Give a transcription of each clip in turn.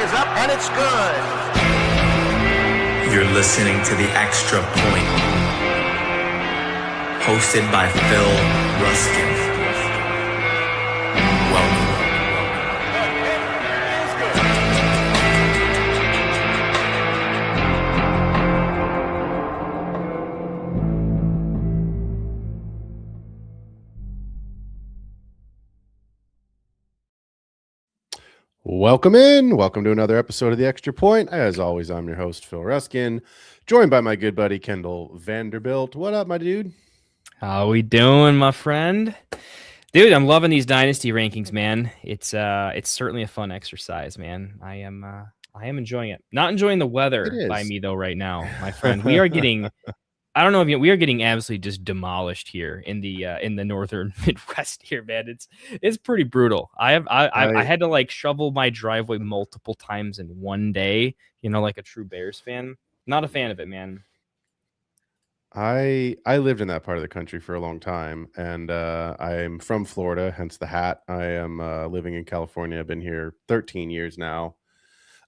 is up, and it's good. You're listening to The Extra Point, hosted by Phil Ruskin. Welcome. Welcome in. Welcome to another episode of The Extra Point. As always, I'm your host, Phil Ruskin, joined by my good buddy, Kendall VanDerBilt. What up, my dude? How we doing, my friend? Dude, I'm loving these Dynasty rankings, man. It's certainly a fun exercise, man. I am enjoying it. Not enjoying the weather by me, though, right now, my friend. We are getting... I don't know if we are getting absolutely just demolished here in the northern Midwest here, man. It's pretty brutal. I had to like shovel my driveway multiple times in one day, like a true Bears fan. Not a fan of it, man. I lived in that part of the country for a long time, and I'm from Florida, hence the hat. I am living in California. I've been here 13 years now.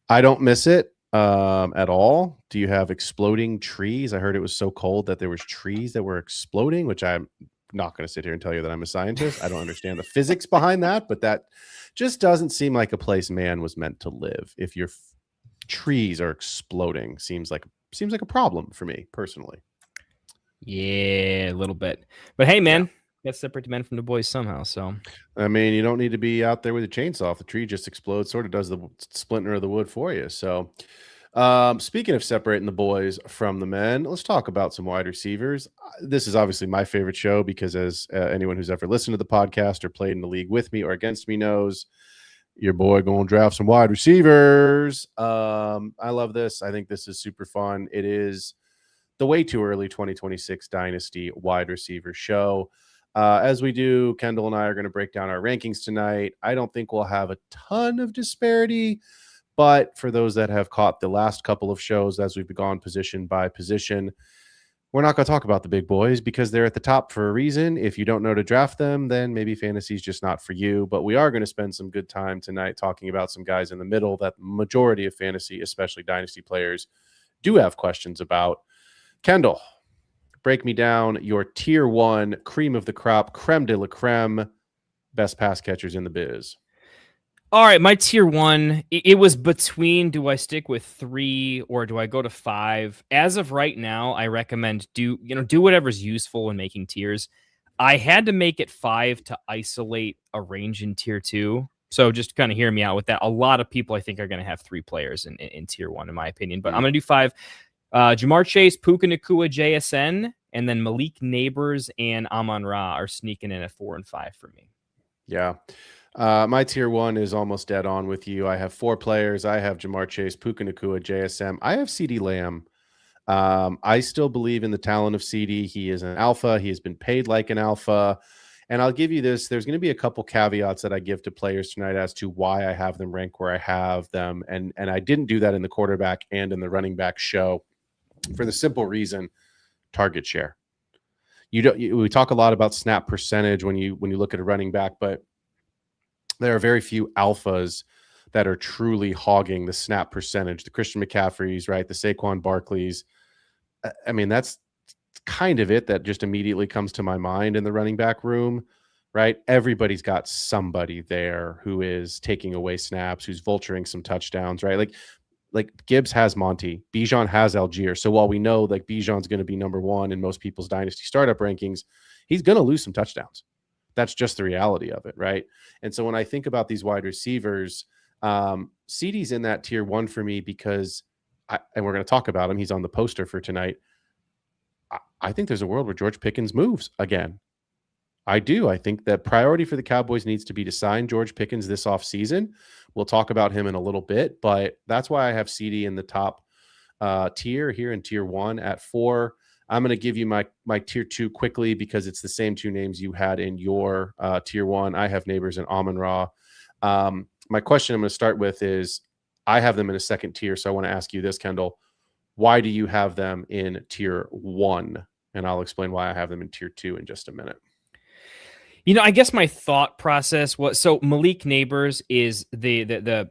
I don't miss it at all. Do you have exploding trees? I heard it was so cold that there was trees that were exploding, which I'm not going to sit here and tell you that I'm a scientist. I don't understand the physics behind that, but that just doesn't seem like a place man was meant to live. If your trees are exploding, seems like a problem for me personally. Yeah, a little bit. But hey, man, got to separate the men from the boys somehow. So I mean, you don't need to be out there with a chainsaw. If the tree just explodes, sort of does the splinter of the wood for you. So speaking of separating the boys from the men, let's talk about some wide receivers. This is obviously my favorite show because as anyone who's ever listened to the podcast or played in the league with me or against me knows, your boy going to draft some wide receivers. I love this. I think this is super fun. It is the way too early 2026 Dynasty wide receiver show. As we do, Kendall and I are going to break down our rankings tonight. I don't think we'll have a ton of disparity, but for those that have caught the last couple of shows as we've gone position by position, we're not going to talk about the big boys because they're at the top for a reason. If you don't know to draft them, then maybe fantasy is just not for you. But we are going to spend some good time tonight talking about some guys in the middle that majority of fantasy, especially Dynasty players, do have questions about. Kendall, break me down your tier one, cream of the crop, creme de la creme, best pass catchers in the biz. All right, my tier one, it was between do I stick with 3 or do I go to 5? As of right now, I recommend do whatever's useful in making tiers. I had to make it 5 to isolate a range in tier 2. So just kind of hear me out with that. A lot of people I think are going to have 3 players in tier 1 in my opinion, but I'm going to do 5. Jamar Chase, Puka Nacua, JSN, and then Malik Neighbors and Amon-Ra are sneaking in at 4 and 5 for me. Yeah. My tier 1 is almost dead on with you. I have 4 players. I have Jamar Chase, Puka Nacua, JSM. I have CeeDee Lamb. I still believe in the talent of CeeDee. He is an alpha. He has been paid like an alpha. And I'll give you this. There's going to be a couple caveats that I give to players tonight as to why I have them rank where I have them. And I didn't do that in the quarterback and in the running back show for the simple reason, target share. We talk a lot about snap percentage when you look at a running back, but there are very few alphas that are truly hogging the snap percentage. The Christian McCaffreys, right? The Saquon Barkleys. I mean, that's kind of it that just immediately comes to my mind in the running back room, right? Everybody's got somebody there who is taking away snaps, who's vulturing some touchdowns, right? Like Gibbs has Monty, Bijan has Algier. So while we know like Bijan's going to be number 1 in most people's dynasty startup rankings, he's going to lose some touchdowns. That's just the reality of it, right? And so when I think about these wide receivers, CeeDee's in that tier 1 for me because, and we're going to talk about him. He's on the poster for tonight. I think there's a world where George Pickens moves again. I do. I think that priority for the Cowboys needs to be to sign George Pickens this offseason. We'll talk about him in a little bit, but that's why I have CeeDee in the top tier here in tier 1 at 4. I'm going to give you my tier 2 quickly because it's the same 2 names you had in your tier 1. I have Neighbors and Amon-Ra. My question I'm going to start with is I have them in a second tier. So I want to ask you this, Kendall. Why do you have them in tier 1? And I'll explain why I have them in tier 2 in just a minute. I guess my thought process was, so Malik Neighbors is the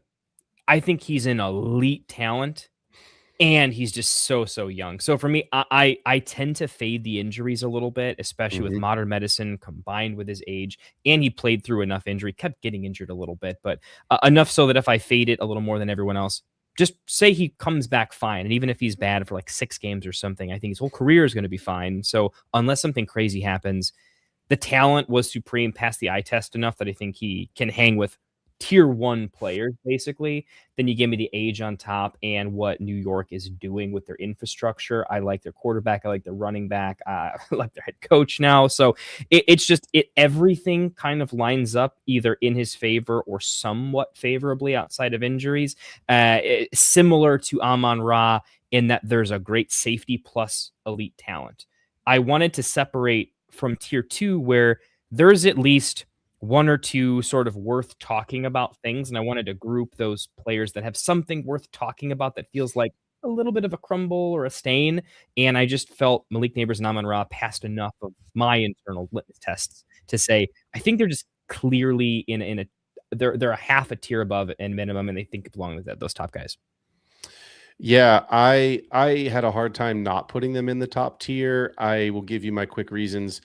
I think he's an elite talent. And he's just so young. So for me, I tend to fade the injuries a little bit, especially with modern medicine combined with his age. And he played through enough injury, kept getting injured a little bit, but enough so that if I fade it a little more than everyone else, just say he comes back fine. And even if he's bad for like 6 games or something, I think his whole career is going to be fine. So unless something crazy happens, the talent was supreme, passed the eye test enough that I think he can hang with tier 1 players, basically. Then you give me the age on top and what New York is doing with their infrastructure. I like their quarterback. I like their running back. I like their head coach now. So it's just everything kind of lines up either in his favor or somewhat favorably outside of injuries. Similar to Amon-Ra in that there's a great safety plus elite talent. I wanted to separate from tier 2 where there's at least 1 or 2 sort of worth talking about things. And I wanted to group those players that have something worth talking about that feels like a little bit of a crumble or a stain. And I just felt Malik Neighbors and Amon-Ra passed enough of my internal litmus tests to say, I think they're just clearly they're a half a tier above and minimum, and they think belong with those top guys. Yeah, I had a hard time not putting them in the top tier. I will give you my quick reasons.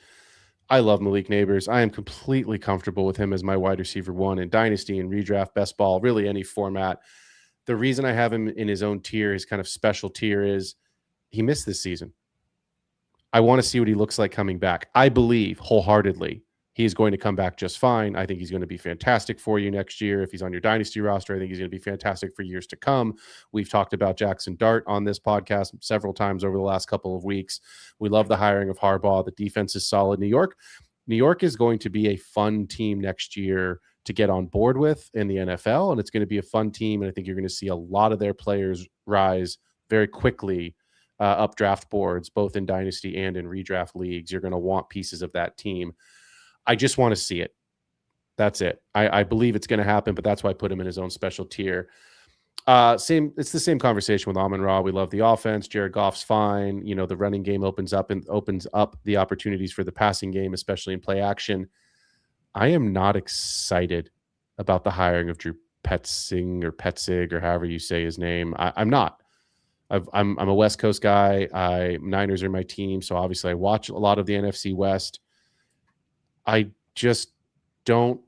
I love Malik Neighbors. I am completely comfortable with him as my wide receiver 1 in Dynasty and redraft, best ball, really any format. The reason I have him in his own tier, his kind of special tier, is he missed this season. I want to see what he looks like coming back. I believe wholeheartedly he's going to come back just fine. I think he's going to be fantastic for you next year. If he's on your Dynasty roster, I think he's going to be fantastic for years to come. We've talked about Jackson Dart on this podcast several times over the last couple of weeks. We love the hiring of Harbaugh. The defense is solid. New York is going to be a fun team next year to get on board with in the NFL, and it's going to be a fun team, and I think you're going to see a lot of their players rise very quickly up draft boards, both in Dynasty and in redraft leagues. You're going to want pieces of that team. I just want to see it. That's it. I believe it's going to happen, but that's why I put him in his own special tier. It's the same conversation with Amon-Ra. We love the offense. Jared Goff's fine. You know, the running game opens up the opportunities for the passing game, especially in play action. I am not excited about the hiring of Drew Petzing or however you say his name. I'm not. I'm a West Coast guy. Niners are my team, so obviously I watch a lot of the NFC West. I just don't.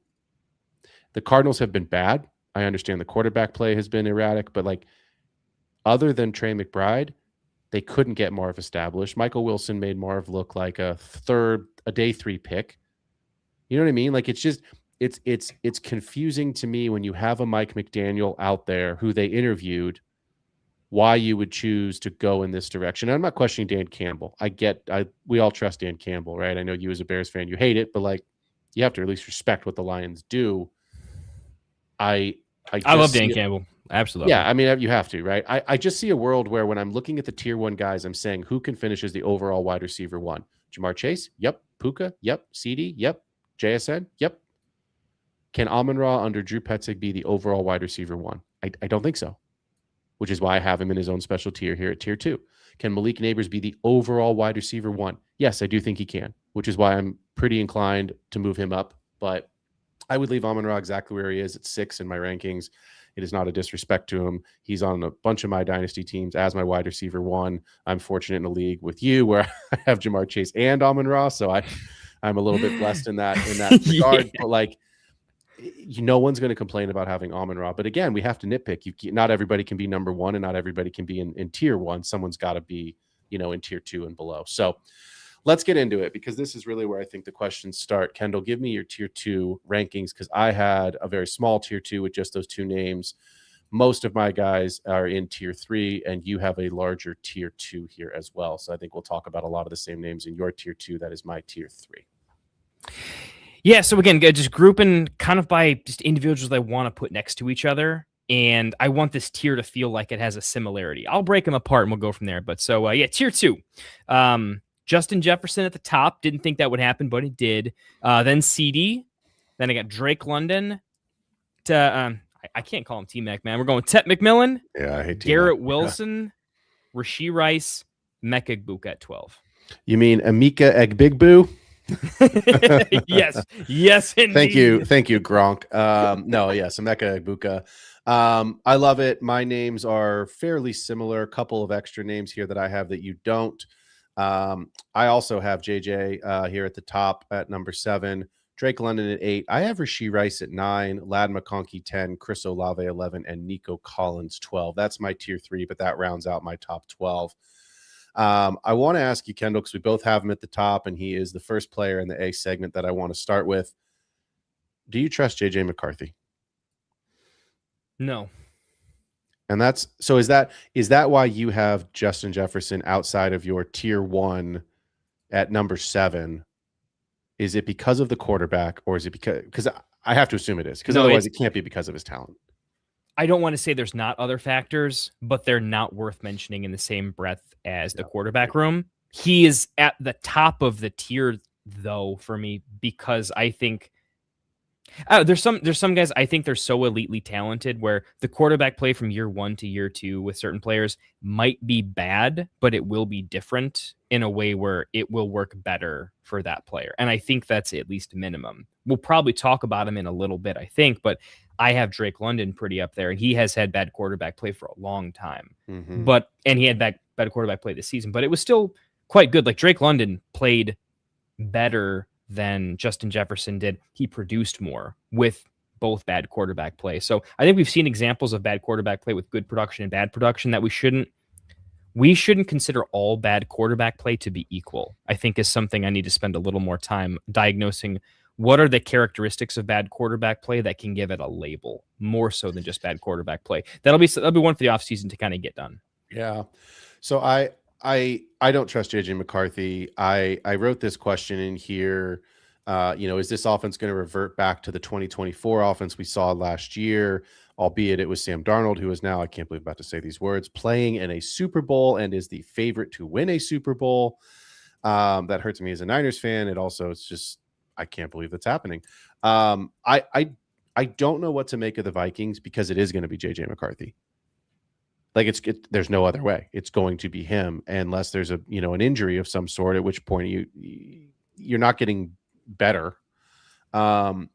The Cardinals have been bad. I understand the quarterback play has been erratic, but like other than Trey McBride, they couldn't get Marv established. Michael Wilson made Marv look like a day 3 pick. You know what I mean? Like it's just it's confusing to me when you have a Mike McDaniel out there who they interviewed, why you would choose to go in this direction. And I'm not questioning Dan Campbell. We all trust Dan Campbell, right? I know you as a Bears fan, you hate it, but like you have to at least respect what the Lions do. I love Dan Campbell. Absolutely. Yeah, I mean, you have to, right? I just see a world where when I'm looking at the tier 1 guys, I'm saying who can finish as the overall wide receiver 1? Jamar Chase? Yep. Puka? Yep. CD? Yep. JSN? Yep. Can Amon-Ra under Drew Petzing be the overall wide receiver 1? I don't think so, which is why I have him in his own special tier here at tier 2. Can Malik Neighbors be the overall wide receiver 1? Yes, I do think he can, which is why I'm pretty inclined to move him up. But I would leave Amon-Ra exactly where he is at 6 in my rankings. It is not a disrespect to him. He's on a bunch of my Dynasty teams as my wide receiver 1. I'm fortunate in a league with you where I have Jamar Chase and Amon-Ra, so I'm a little bit blessed in that regard. Yeah. But like, no one's going to complain about having Amon-Ra. But again, we have to nitpick. Not everybody can be number 1, and not everybody can be in tier 1. Someone's got to be, in tier 2 and below. So let's get into it, because this is really where I think the questions start. Kendall, give me your tier 2 rankings, because I had a very small tier 2 with just those 2 names. Most of my guys are in tier 3, and you have a larger tier 2 here as well. So I think we'll talk about a lot of the same names in your tier 2. That is my tier 3. Yeah, so again, just grouping kind of by just individuals I want to put next to each other, and I want this tier to feel like it has a similarity. I'll break them apart and we'll go from there. But so, tier 2. Justin Jefferson at the top. Didn't think that would happen, but it did. Then CD. Then I got Drake London. I can't call him T-Mac, man. We're going Tet McMillan. Yeah, I hate T-Mac. Garrett Wilson. Yeah. Rashee Rice. Mecca Egbuka at 12. You mean Emeka Egbuka? Yes, indeed. Thank you, Gronk. So Emeka Egbuka. I love it. My names are fairly similar. A couple of extra names here that I have that you don't. I also have JJ here at the top at number 7, Drake London at 8. I have Rashee Rice at 9, Lad McConkey 10, Chris Olave 11, and Nico Collins 12. That's my tier 3, but that rounds out my top 12. I want to ask you, Kendall, because we both have him at the top, and he is the first player in the A segment that I want to start with. Do you trust JJ McCarthy? No. And that's so is that why you have Justin Jefferson outside of your tier 1 at number 7? Is it because of the quarterback, or is it because I have to assume it is, because otherwise it can't be because of his talent. I don't want to say there's not other factors, but they're not worth mentioning in the same breath as the quarterback room. He is at the top of the tier, though, for me, because I think there's some guys I think they're so elitely talented where the quarterback play from year 1 to year 2 with certain players might be bad, but it will be different in a way where it will work better for that player. And I think that's at least minimum. We'll probably talk about him in a little bit, I think, but I have Drake London pretty up there, and he has had bad quarterback play for a long time. Mm-hmm. And he had bad quarterback play this season, but it was still quite good. Like Drake London played better than Justin Jefferson did. He produced more with both bad quarterback play. So I think we've seen examples of bad quarterback play with good production and bad production that we shouldn't consider all bad quarterback play to be equal. I think is something I need to spend a little more time diagnosing. What are the characteristics of bad quarterback play that can give it a label more so than just bad quarterback play? That'll be one for the offseason to kind of get done. Yeah. So I don't trust JJ McCarthy. I wrote this question in here. Is this offense going to revert back to the 2024 offense we saw last year, albeit it was Sam Darnold, who is now, I can't believe I'm about to say these words, playing in a Super Bowl and is the favorite to win a Super Bowl. That hurts me as a Niners fan. It's just, I can't believe that's happening. I don't know what to make of the Vikings, because it is going to be JJ McCarthy. Like there's no other way. It's going to be him unless there's an injury of some sort, at which point you're not getting better. So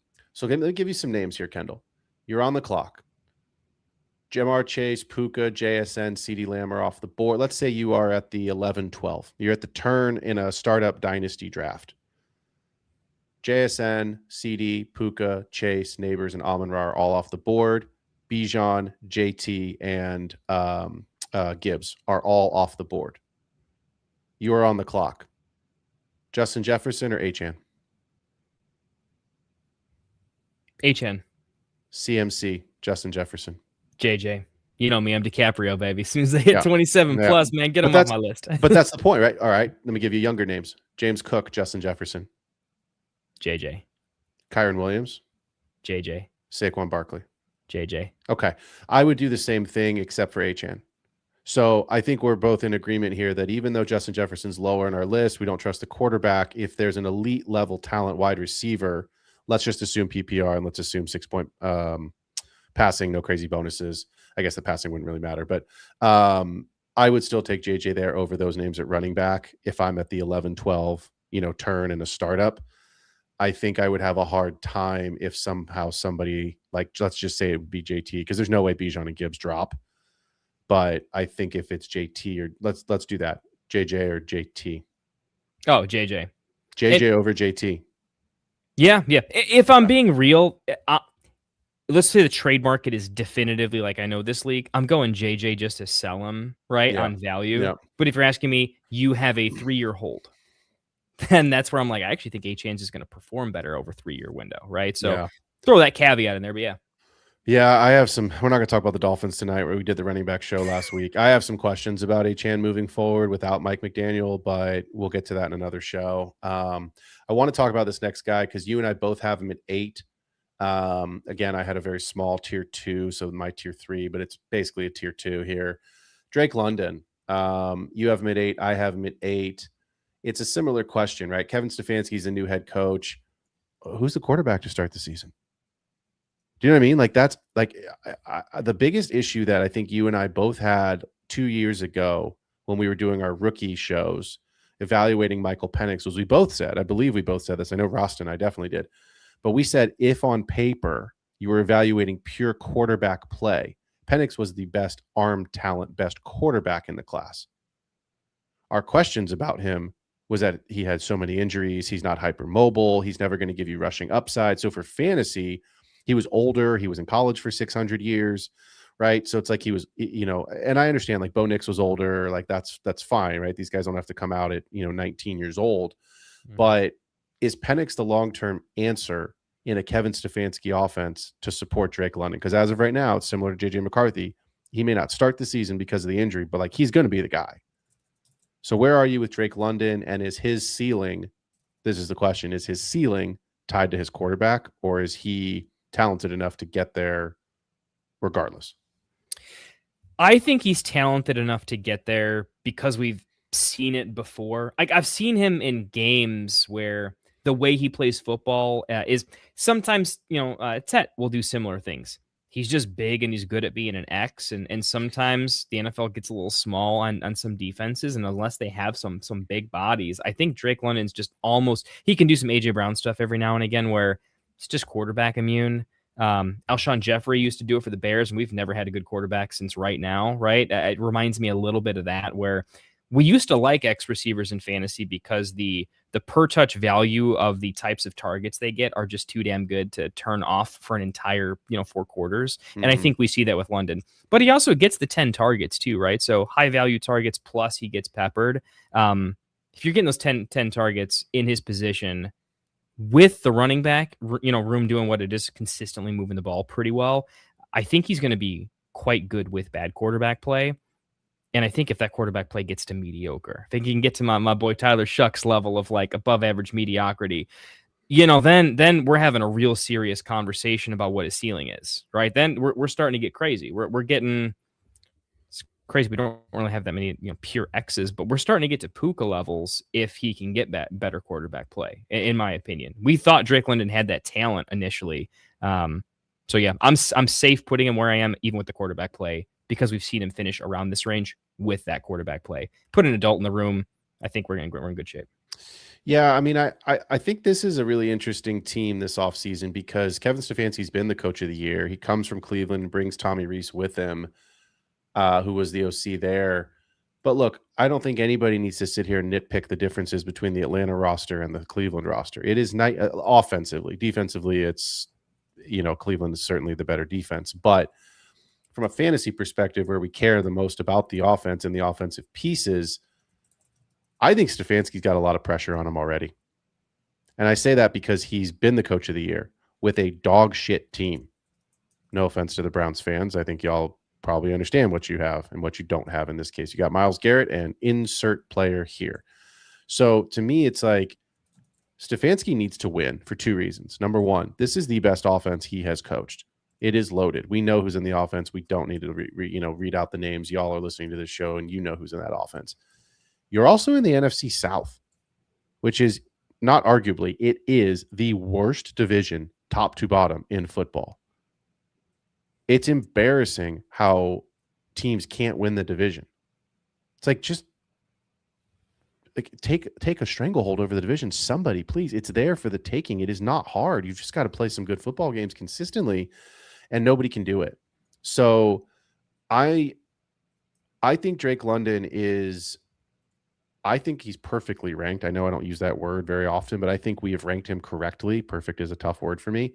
let me give you some names here, Kendall. You're on the clock. Jamar Chase, Puka, JSN, CeeDee Lamb are off the board. Let's say you are at the 11-12. You're at the turn in a startup dynasty draft. JSN, CeeDee, Puka, Chase, Neighbors, and Amon-Ra are all off the board. Bijan, JT, and Gibbs are all off the board. You are on the clock. Justin Jefferson or Achane? Achane. CMC, Justin Jefferson. JJ. You know me, I'm DiCaprio, baby. As soon as they hit 27 plus, man, get them off my list. But that's the point, right? All right, let me give you younger names. James Cook, Justin Jefferson. JJ. Kyron Williams. JJ. Saquon Barkley. JJ. Okay. I would do the same thing except for Achane. So I think we're both in agreement here that even though Justin Jefferson's lower in our list, we don't trust the quarterback. If there's an elite level talent wide receiver, let's just assume PPR and let's assume 6-point passing, no crazy bonuses. I guess the passing wouldn't really matter, but I would still take JJ there over those names at running back. If I'm at the 11-12, turn in a startup, I think I would have a hard time if somehow somebody, like, let's just say it would be JT, because there's no way Bijan and Gibbs drop. But I think if it's JT or let's do that, JJ or JT. Oh, JJ. JJ over JT. Yeah. If I'm being real, let's say the trade market is definitively like I know this league. I'm going JJ just to sell him, right, on value. Yeah. But if you're asking me, you have a 3-year hold. Then that's where I'm like, I actually think Achane is going to perform better over 3-year window, right? So throw that caveat in there, but Yeah, I have some. We're not going to talk about the Dolphins tonight, where we did the running back show last week. I have some questions about Achane moving forward without Mike McDaniel, but we'll get to that in another show. I want to talk about this next guy because you and I both have him at 8. Again, I had a very small tier 2, so my tier 3, but it's basically a tier 2 here. Drake London, you have him at 8. I have him at 8. It's a similar question, right? Kevin Stefanski's a new head coach. Who's the quarterback to start the season? Do you know what I mean? Like, that's like the biggest issue that I think you and I both had 2 years ago when we were doing our rookie shows evaluating Michael Penix was we both said, I believe we both said this. I know Rost and I definitely did, but we said, if on paper You were evaluating pure quarterback play. Penix was the best arm talent, best quarterback in the class. Our questions about him was that he had so many injuries. He's not hypermobile. He's never going to give you rushing upside. So for fantasy, he was older. He was in college for 600 years, right? So it's like he was, and I understand like Bo Nix was older. Like that's fine, right? These guys don't have to come out at, 19 years old. Mm-hmm. But is Penix the long-term answer in a Kevin Stefanski offense to support Drake London? Because as of right now, it's similar to JJ McCarthy. He may not start the season because of the injury, but like he's going to be the guy. So where are you with Drake London, and is his ceiling, this is the question, is his ceiling tied to his quarterback, or is he talented enough to get there regardless? I think he's talented enough to get there because we've seen it before. Like I've seen him in games where the way he plays football is sometimes, Tet will do similar things. He's just big and he's good at being an X. And sometimes the NFL gets a little small on some defenses. And unless they have some big bodies, I think Drake London's just he can do some AJ Brown stuff every now and again where it's just quarterback immune. Alshon Jeffrey used to do it for the Bears, and we've never had a good quarterback since right now, right? It reminds me a little bit of that, where we used to like X receivers in fantasy because the per touch value of the types of targets they get are just too damn good to turn off for an entire, 4 quarters. Mm-hmm. And I think we see that with London, but he also gets the 10 targets too, right? So high value targets plus he gets peppered. If you're getting those 10 targets in his position with the running back, room doing what it is, consistently moving the ball pretty well, I think he's going to be quite good with bad quarterback play. And I think if that quarterback play gets to mediocre, I think he can get to my boy Tyler Shuck's level of like above average mediocrity, then we're having a real serious conversation about what his ceiling is, right? Then we're starting to get crazy. We're getting, it's crazy. We don't really have that many pure X's, but we're starting to get to Puka levels if he can get that better quarterback play, in my opinion. We thought Drake London had that talent initially. So yeah, I'm safe putting him where I am, even with the quarterback play, because we've seen him finish around this range with that quarterback play. Put an adult in the room, I think we're in good shape. Yeah, I mean, I think this is a really interesting team this offseason because Kevin Stefanski's been the coach of the year. He comes from Cleveland, brings Tommy Rees with him, who was the OC there. But look, I don't think anybody needs to sit here and nitpick the differences between the Atlanta roster and the Cleveland roster. It is not offensively. Defensively, it's, Cleveland is certainly the better defense. But from a fantasy perspective, where we care the most about the offense and the offensive pieces, I think Stefanski's got a lot of pressure on him already. And I say that because he's been the coach of the year with a dog shit team. No offense to the Browns fans. I think y'all probably understand what you have and what you don't have in this case. You got Myles Garrett and insert player here. So to me, it's like Stefanski needs to win for 2 reasons. Number one, this is the best offense he has coached. It is loaded. We know who's in the offense. We don't need to read out the names. Y'all are listening to this show and you know who's in that offense. You're also in the NFC South, which is not arguably, it is the worst division top to bottom in football. It's embarrassing how teams can't win the division. It's like, just like take a stranglehold over the division. Somebody, please. It's there for the taking. It is not hard. You've just got to play some good football games consistently, and nobody can do it. So I think Drake London is, I think he's perfectly ranked. I know I don't use that word very often, but I think we have ranked him correctly. Perfect is a tough word for me.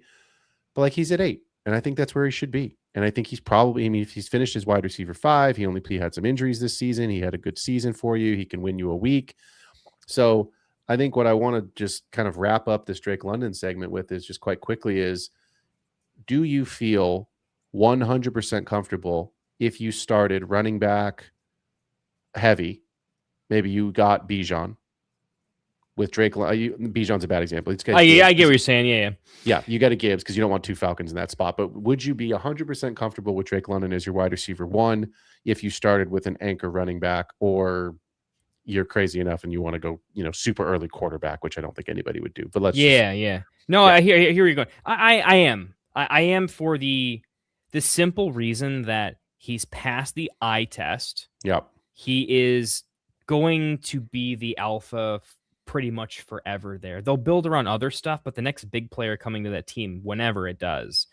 But like, he's at 8, and I think that's where he should be. And I think he's probably, if he's finished as wide receiver 5, he had some injuries this season. He had a good season for you. He can win you a week. So I think what I want to just kind of wrap up this Drake London segment with is just quite quickly is, do you feel 100% comfortable if you started running back heavy? Maybe you got Bijan with Drake. Bijan's a bad example. I get what you're saying. Yeah, you got a Gibbs because you don't want 2 Falcons in that spot. But would you be 100% comfortable with Drake London as your wide receiver 1 if you started with an anchor running back, or you're crazy enough and you want to go, super early quarterback, which I don't think anybody would do. But let's No, yeah. I hear you're going. I am for the simple reason that he's passed the eye test. Yep. He is going to be the alpha pretty much forever there. They'll build around other stuff, but the next big player coming to that team, whenever it does,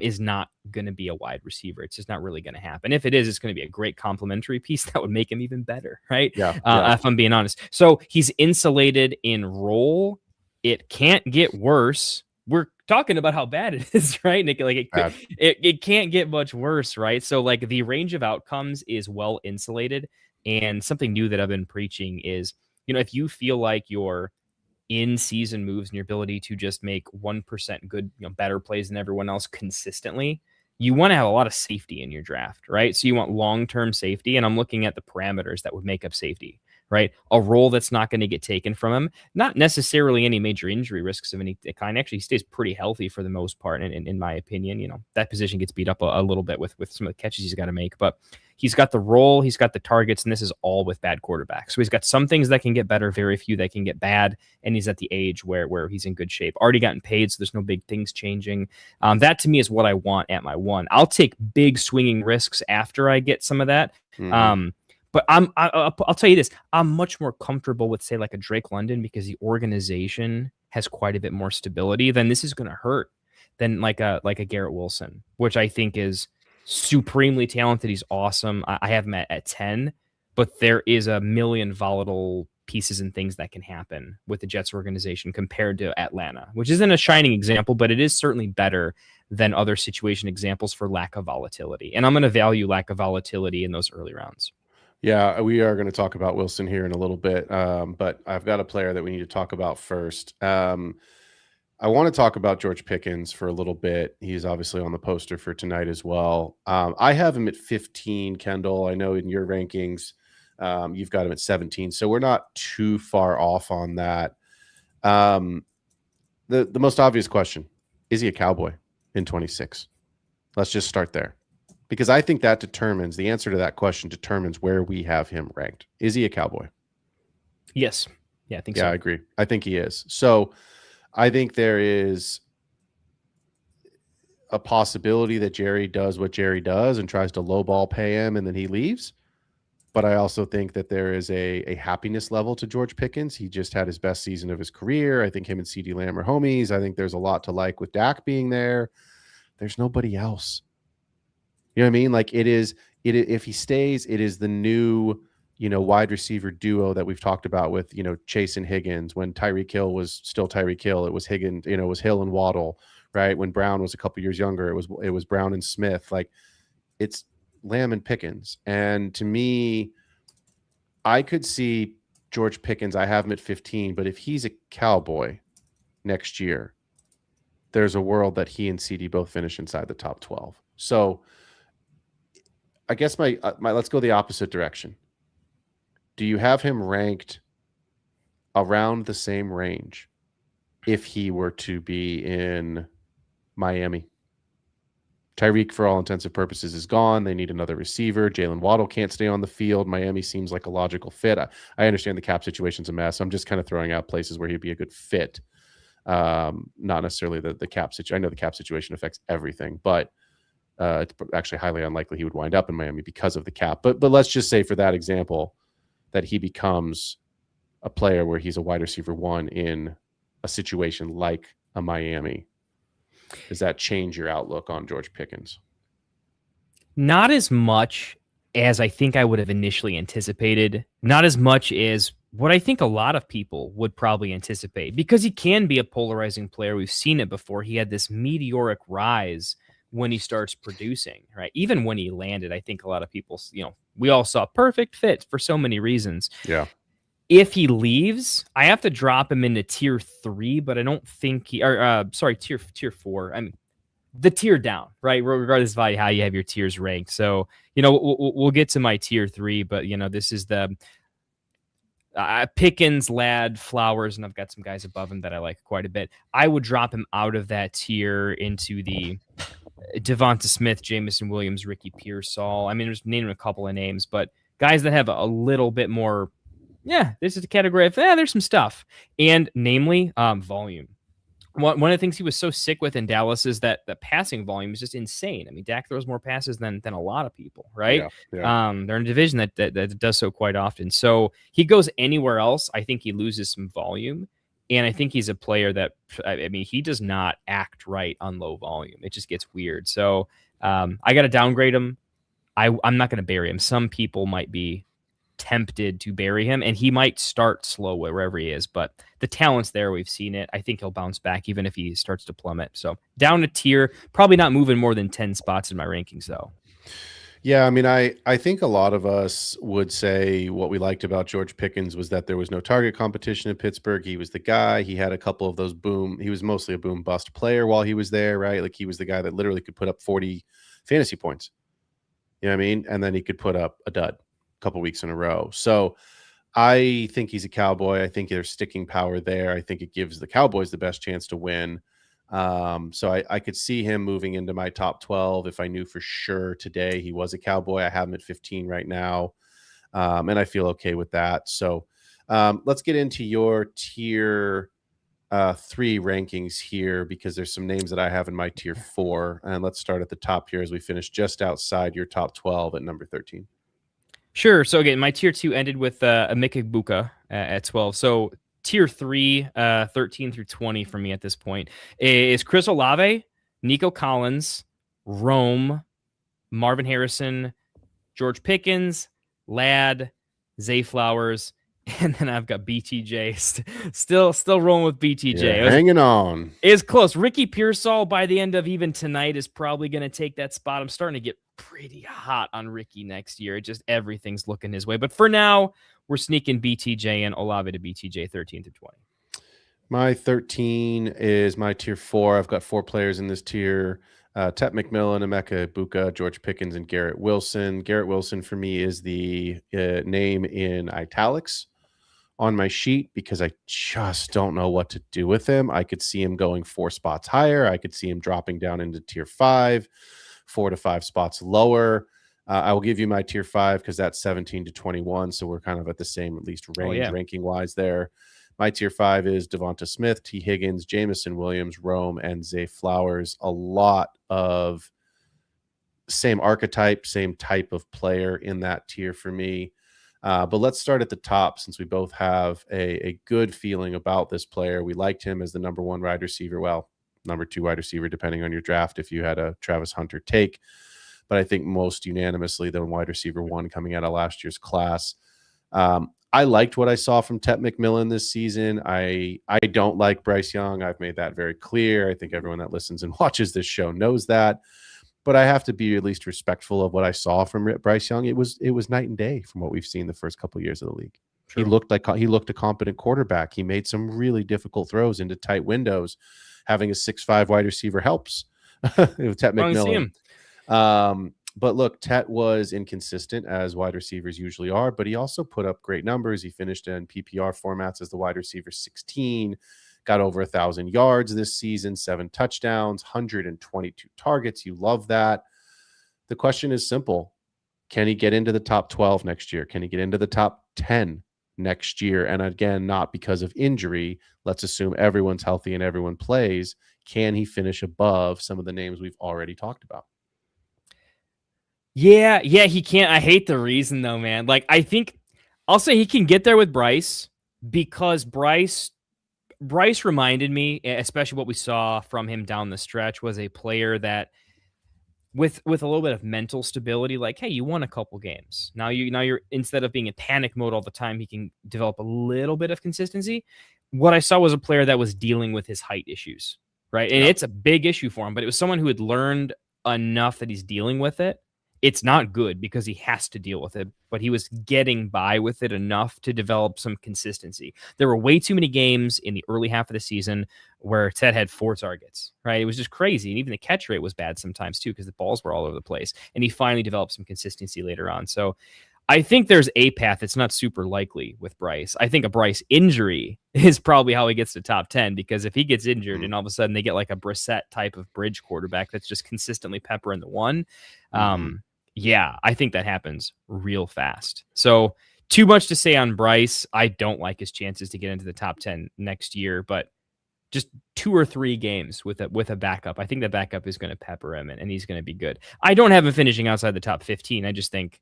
is not going to be a wide receiver. It's just not really going to happen. If it is, it's going to be a great complementary piece that would make him even better, right? Yeah. If I'm being honest. So he's insulated in role. It can't get worse. We're talking about how bad it is, right, Nick? Like it can't get much worse, right? So like the range of outcomes is well insulated. And something new that I've been preaching is, if you feel like your in-season moves and your ability to just make 1% good, better plays than everyone else consistently, you want to have a lot of safety in your draft, right? So you want long-term safety, and I'm looking at the parameters that would make up safety, right? A role that's not going to get taken from him, not necessarily any major injury risks of any kind. Actually, he stays pretty healthy for the most part, and in my opinion, that position gets beat up a little bit with some of the catches he's got to make, but he's got the role, he's got the targets, and this is all with bad quarterbacks. So he's got some things that can get better, very few that can get bad, and he's at the age where he's in good shape. Already gotten paid, so there's no big things changing. That to me is what I want at my one. I'll take big swinging risks after I get some of that. But I'll tell you this, I'm much more comfortable with, say, like a Drake London, because the organization has quite a bit more stability. Then this is going to hurt than like a Garrett Wilson, which I think is supremely talented. He's awesome. I have him at 10, but there is a million volatile pieces and things that can happen with the Jets organization compared to Atlanta, which isn't a shining example, but it is certainly better than other situation examples for lack of volatility. And I'm going to value lack of volatility in those early rounds. Yeah, we are going to talk about Wilson here in a little bit, but I've got a player that we need to talk about first. I want to talk about George Pickens for a little bit. He's obviously on the poster for tonight as well. I have him at 15, Kendall. I know in your rankings, you've got him at 17, so we're not too far off on that. The most obvious question, is he a Cowboy in 26? Let's just start there, because I think that determines, the answer to that question determines where we have him ranked. Is he a Cowboy? Yes. Yeah, I think so. Yeah, I agree. I think he is. So I think there is a possibility that Jerry does what Jerry does and tries to lowball pay him and then he leaves. But I also think that there is a happiness level to George Pickens. He just had his best season of his career. I think him and CeeDee Lamb are homies. I think there's a lot to like with Dak being there. There's nobody else. You know what I mean? Like if he stays, it is the new, wide receiver duo that we've talked about with, Chase and Higgins. When Tyreek Hill was still Tyreek Hill, it was Higgins, it was Hill and Waddle, right? When Brown was a couple years younger, it was Brown and Smith. Like, it's Lamb and Pickens. And to me, I could see George Pickens, I have him at 15, but if he's a Cowboy next year, there's a world that he and CD both finish inside the top 12. So I guess my let's go the opposite direction. Do you have him ranked around the same range if he were to be in Miami? Tyreek, for all intents and purposes, is gone. They need another receiver. Jalen Waddle can't stay on the field. Miami seems like a logical fit. I understand the cap situation's a mess. I'm just kind of throwing out places where he'd be a good fit. Not necessarily the cap situation. I know the cap situation affects everything, but it's actually highly unlikely he would wind up in Miami because of the cap. But let's just say, for that example, that he becomes a player where he's a wide receiver one in a situation like a Miami. Does that change your outlook on George Pickens? Not as much as I think I would have initially anticipated. Not as much as what I think a lot of people would probably anticipate, because he can be a polarizing player. We've seen it before. He had this meteoric rise when he starts producing, right? Even when he landed, I think a lot of people, we all saw perfect fit for so many reasons. Yeah. If he leaves, I have to drop him into tier 3, but I don't think tier 4. I mean, the tier down, right? Regardless of how you have your tiers ranked. So, we'll get to my tier 3, but this is the Pickens, Ladd, Flowers, and I've got some guys above him that I like quite a bit. I would drop him out of that tier into the Devonta Smith, Jamison Williams, Ricky Pearsall. I mean, just naming a couple of names, but guys that have a little bit more. Yeah, this is a category of, there's some stuff. And namely, volume. One of the things he was so sick with in Dallas is that the passing volume is just insane. I mean, Dak throws more passes than a lot of people, right? Yeah. They're in a division that does so quite often. So he goes anywhere else, I think he loses some volume. And I think he's a player that, I mean, he does not act right on low volume. It just gets weird. So I got to downgrade him. I'm not going to bury him. Some people might be tempted to bury him, and he might start slow wherever he is, but the talent's there. We've seen it. I think he'll bounce back even if he starts to plummet. So down a tier, probably not moving more than 10 spots in my rankings though. Yeah, I mean, I think a lot of us would say what we liked about George Pickens was that there was no target competition in Pittsburgh. He was the guy. He had a couple of those boom. He was mostly a boom bust player while he was there, right? Like he was the guy that literally could put up 40 fantasy points. You know what I mean? And then he could put up a dud a couple weeks in a row. So I think he's a Cowboy. I think there's sticking power there. I think it gives the Cowboys the best chance to win. So I could see him moving into my top 12 if I knew for sure today he was a Cowboy. I have him at 15 right now, and I feel okay with that. So let's get into your tier 3 rankings here, because there's some names that I have in my tier 4. And let's start at the top here as we finish just outside your top 12 at number 13. Sure. So again, my tier 2 ended with Emeka Egbuka at 12. So tier 3, 13 through 20 for me at this point is Chris Olave, Nico Collins, Rome, Marvin Harrison, George Pickens, Ladd, Zay Flowers, and then I've got BTJ. Still rolling with BTJ. Yeah, hanging on. It's close. Ricky Pearsall by the end of even tonight is probably going to take that spot. I'm starting to get pretty hot on Ricky next year. It just everything's looking his way. But for now, we're sneaking BTJ and Olave to BTJ 13 through 20. My 13 is my tier 4. I've got 4 players in this tier. Tet McMillan, Emeka Egbuka, George Pickens, and Garrett Wilson. Garrett Wilson for me is the name in italics on my sheet because I just don't know what to do with him. I could see him going 4 spots higher. I could see him dropping down into tier 5, 4 to 5 spots lower. I will give you my tier 5 because that's 17 to 21. So we're kind of at the same, at least range ranking wise there. My tier 5 is Devonta Smith, T. Higgins, Jamison Williams, Rome, and Zay Flowers. A lot of same archetype, same type of player in that tier for me. But let's start at the top since we both have a good feeling about this player. We liked him as the number 1 wide receiver. Well, number 2 wide receiver, depending on your draft, if you had a Travis Hunter take. But I think most unanimously, the wide receiver 1 coming out of last year's class. I liked what I saw from Tet McMillan this season. I don't like Bryce Young. I've made that very clear. I think everyone that listens and watches this show knows that. But I have to be at least respectful of what I saw from Bryce Young. It was night and day from what we've seen the first couple of years of the league. True. He looked a competent quarterback. He made some really difficult throws into tight windows. Having a 6'5" wide receiver helps. With Tet McMillan. But look, Tet was inconsistent as wide receivers usually are, but he also put up great numbers. He finished in PPR formats as the wide receiver 16, got over 1,000 yards this season, 7 touchdowns, 122 targets. You love that. The question is simple. Can he get into the top 12 next year? Can he get into the top 10 next year? And again, not because of injury. Let's assume everyone's healthy and everyone plays. Can he finish above some of the names we've already talked about? Yeah, he can't. I hate the reason though, man. Like, I think I'll say he can get there with Bryce because Bryce reminded me, especially what we saw from him down the stretch, was a player that with a little bit of mental stability, like, hey, you won a couple games. Now you're instead of being in panic mode all the time, he can develop a little bit of consistency. What I saw was a player that was dealing with his height issues, right? And it's a big issue for him, but it was someone who had learned enough that he's dealing with it. It's not good because he has to deal with it, but he was getting by with it enough to develop some consistency. There were way too many games in the early half of the season where Ted had 4 targets, right? It was just crazy. And even the catch rate was bad sometimes too, because the balls were all over the place. And he finally developed some consistency later on. So I think there's a path. It's not super likely with Bryce. I think a Bryce injury is probably how he gets to top 10, because if he gets injured and all of a sudden they get like a Brissett type of bridge quarterback that's just consistently peppering the one, yeah, I think that happens real fast. So too much to say on Bryce. I don't like his chances to get into the top 10 next year, but just 2 or 3 games with a backup. I think the backup is going to pepper him and he's going to be good. I don't have him finishing outside the top 15. I just think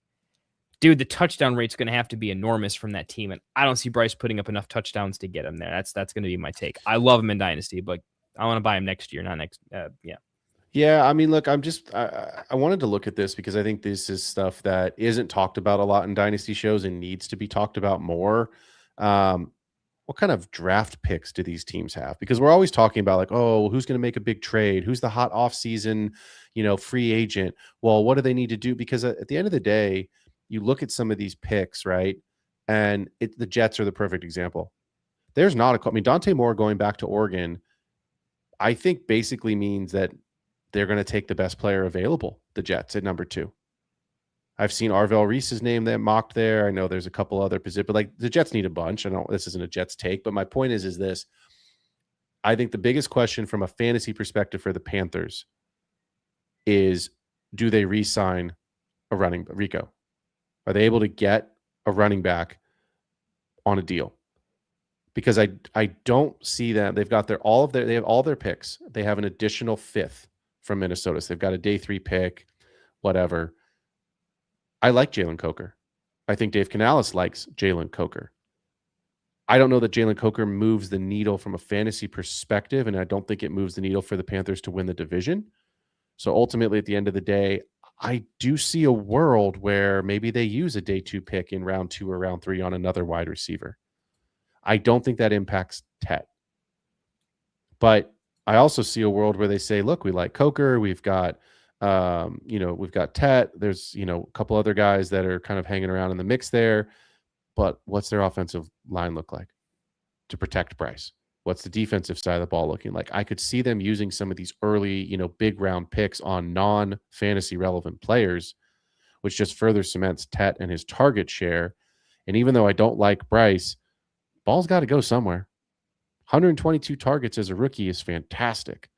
dude, the touchdown rate's going to have to be enormous from that team, and I don't see Bryce putting up enough touchdowns to get him there. That's going to be my take. I love him in Dynasty, but I want to buy him next year, not next. Yeah, I mean, look, I wanted to look at this because I think this is stuff that isn't talked about a lot in Dynasty shows and needs to be talked about more. What kind of draft picks do these teams have? Because we're always talking about like, oh, who's going to make a big trade? Who's the hot offseason, free agent? Well, what do they need to do? Because at the end of the day, you look at some of these picks, right? And the Jets are the perfect example. There's not Dante Moore going back to Oregon, I think basically means that they're going to take the best player available, the Jets at number 2. I've seen Arvell Reese's name that mocked there. I know there's a couple other positions, but like the Jets need a bunch. I know this isn't a Jets take, but my point is this. I think the biggest question from a fantasy perspective for the Panthers is, do they re-sign a Rico? Are they able to get a running back on a deal? Because I don't see that. They have all their picks. They have an additional 5th from Minnesota. So they've got a day 3 pick, whatever. I like Jalen Coker. I think Dave Canales likes Jalen Coker. I don't know that Jalen Coker moves the needle from a fantasy perspective, and I don't think it moves the needle for the Panthers to win the division. So ultimately, at the end of the day, I do see a world where maybe they use a day 2 pick in round 2 or round 3 on another wide receiver. I don't think that impacts Tet. But I also see a world where they say, look, we like Coker. We've got we've got Tet. There's, a couple other guys that are kind of hanging around in the mix there. But what's their offensive line look like to protect Bryce? What's the defensive side of the ball looking like? I could see them using some of these early, big round picks on non-fantasy relevant players, which just further cements Tet and his target share. And even though I don't like Bryce, ball's got to go somewhere. 122 targets as a rookie is fantastic.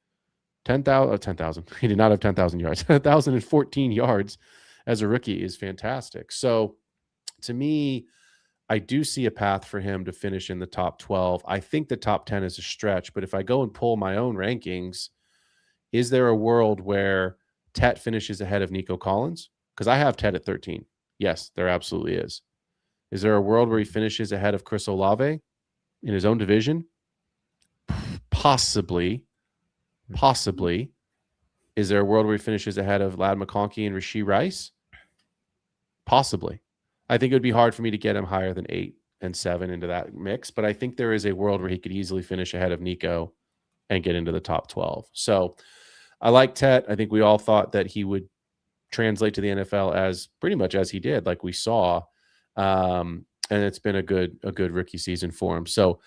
10,000. He did not have 10,000 yards. 1,014 yards as a rookie is fantastic. So to me, I do see a path for him to finish in the top 12. I think the top 10 is a stretch, but if I go and pull my own rankings, is there a world where Tet finishes ahead of Nico Collins? Because I have Tet at 13. Yes, there absolutely is. Is there a world where he finishes ahead of Chris Olave in his own division? Possibly. Is there a world where he finishes ahead of Ladd McConkey and Rashee Rice? Possibly. I think it would be hard for me to get him higher than 8 and 7 into that mix, but I think there is a world where he could easily finish ahead of Nico and get into the top 12. So I like Tet. I think we all thought that he would translate to the NFL as pretty much as he did, like we saw. And it's been a good rookie season for him. So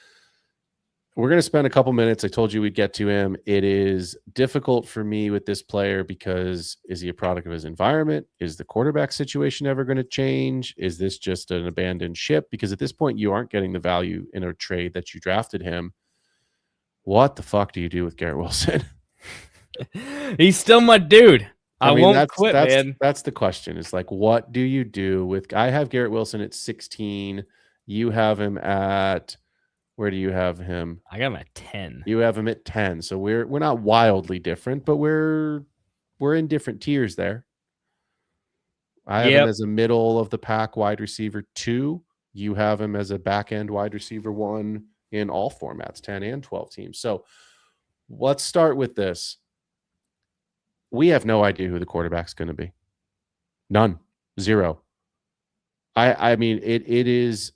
we're going to spend a couple minutes. I told you we'd get to him. It is difficult for me with this player because is he a product of his environment? Is the quarterback situation ever going to change? Is this just an abandoned ship? Because at this point, you aren't getting the value in a trade that you drafted him. What the fuck do you do with Garrett Wilson? He's still my dude. I won't quit, man. That's the question. It's like, what do you do with? I have Garrett Wilson at 16. You have him at. Where do you have him? I got him at 10. You have him at 10. So we're not wildly different, but we're in different tiers there. I have him as a middle of the pack wide receiver 2. You have him as a back end wide receiver 1 in all formats, 10 and 12 teams. So let's start with this. We have no idea who the quarterback's going to be. None. Zero. I mean, it is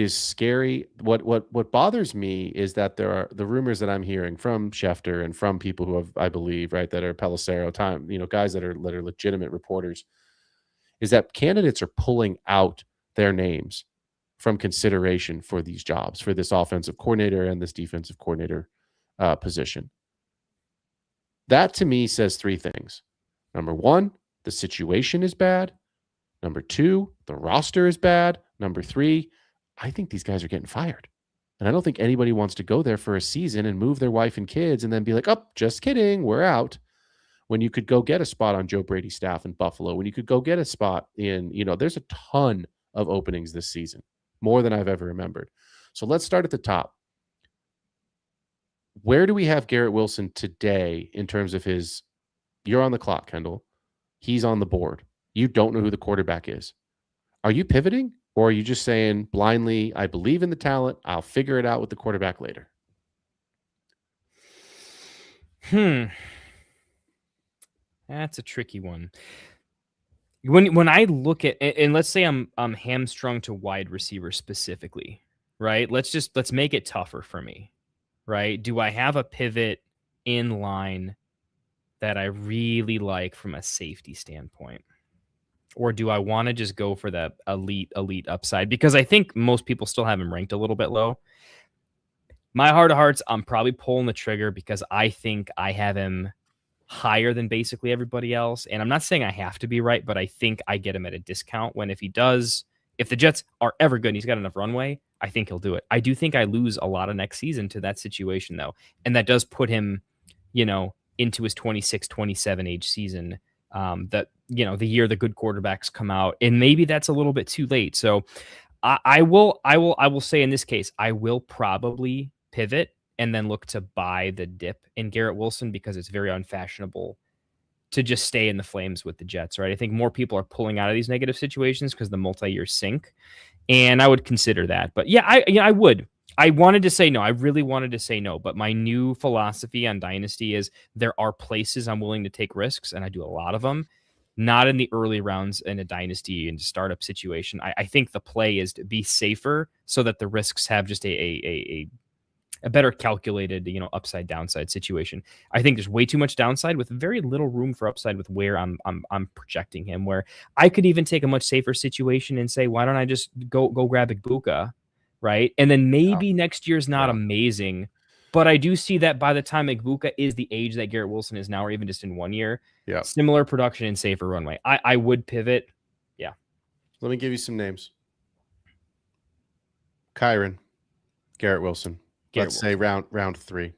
scary. What bothers me is that there are the rumors that I'm hearing from Schefter and from people who have, I believe, right, that are Pelissero time, guys that are legitimate reporters, is that candidates are pulling out their names from consideration for these jobs, for this offensive coordinator and this defensive coordinator position. That to me says 3 things. Number 1, the situation is bad. Number 2, the roster is bad. Number 3, I think these guys are getting fired. And I don't think anybody wants to go there for a season and move their wife and kids and then be like, oh, just kidding, we're out. When you could go get a spot on Joe Brady's staff in Buffalo, when you could go get a spot in, there's a ton of openings this season, more than I've ever remembered. So let's start at the top. Where do we have Garrett Wilson today in terms of his, you're on the clock, Kendall. He's on the board. You don't know who the quarterback is. Are you pivoting, or are you just saying blindly, I believe in the talent, I'll figure it out with the quarterback later? That's a tricky one. When I look at, and let's say I'm hamstrung to wide receiver specifically, right? Let's make it tougher for me, right? Do I have a pivot in line that I really like from a safety standpoint? Or do I want to just go for that elite upside? Because I think most people still have him ranked a little bit low. My heart of hearts, I'm probably pulling the trigger because I think I have him higher than basically everybody else. And I'm not saying I have to be right, but I think I get him at a discount when if the Jets are ever good and he's got enough runway, I think he'll do it. I do think I lose a lot of next season to that situation though. And that does put him, into his 26, 27 age season. The year the good quarterbacks come out, and maybe that's a little bit too late. So I will say in this case, I will probably pivot and then look to buy the dip in Garrett Wilson because it's very unfashionable to just stay in the flames with the Jets, right? I think more people are pulling out of these negative situations because the multi-year sink, and I would consider that. But yeah, I would. I wanted to say no. I really wanted to say no, but my new philosophy on Dynasty is there are places I'm willing to take risks, and I do a lot of them. Not in the early rounds in a dynasty and startup situation. I think the play is to be safer so that the risks have just a better calculated, upside downside situation. I think there's way too much downside with very little room for upside with where I'm projecting him. Where I could even take a much safer situation and say, why don't I just go grab Igbuka, right? And then maybe next year's not amazing, but I do see that by the time Igbuka is the age that Garrett Wilson is now, or even just in 1 year, similar production and safer runway. I would pivot. Yeah. Let me give you some names. Kyron, Garrett Wilson. Let's say round 3.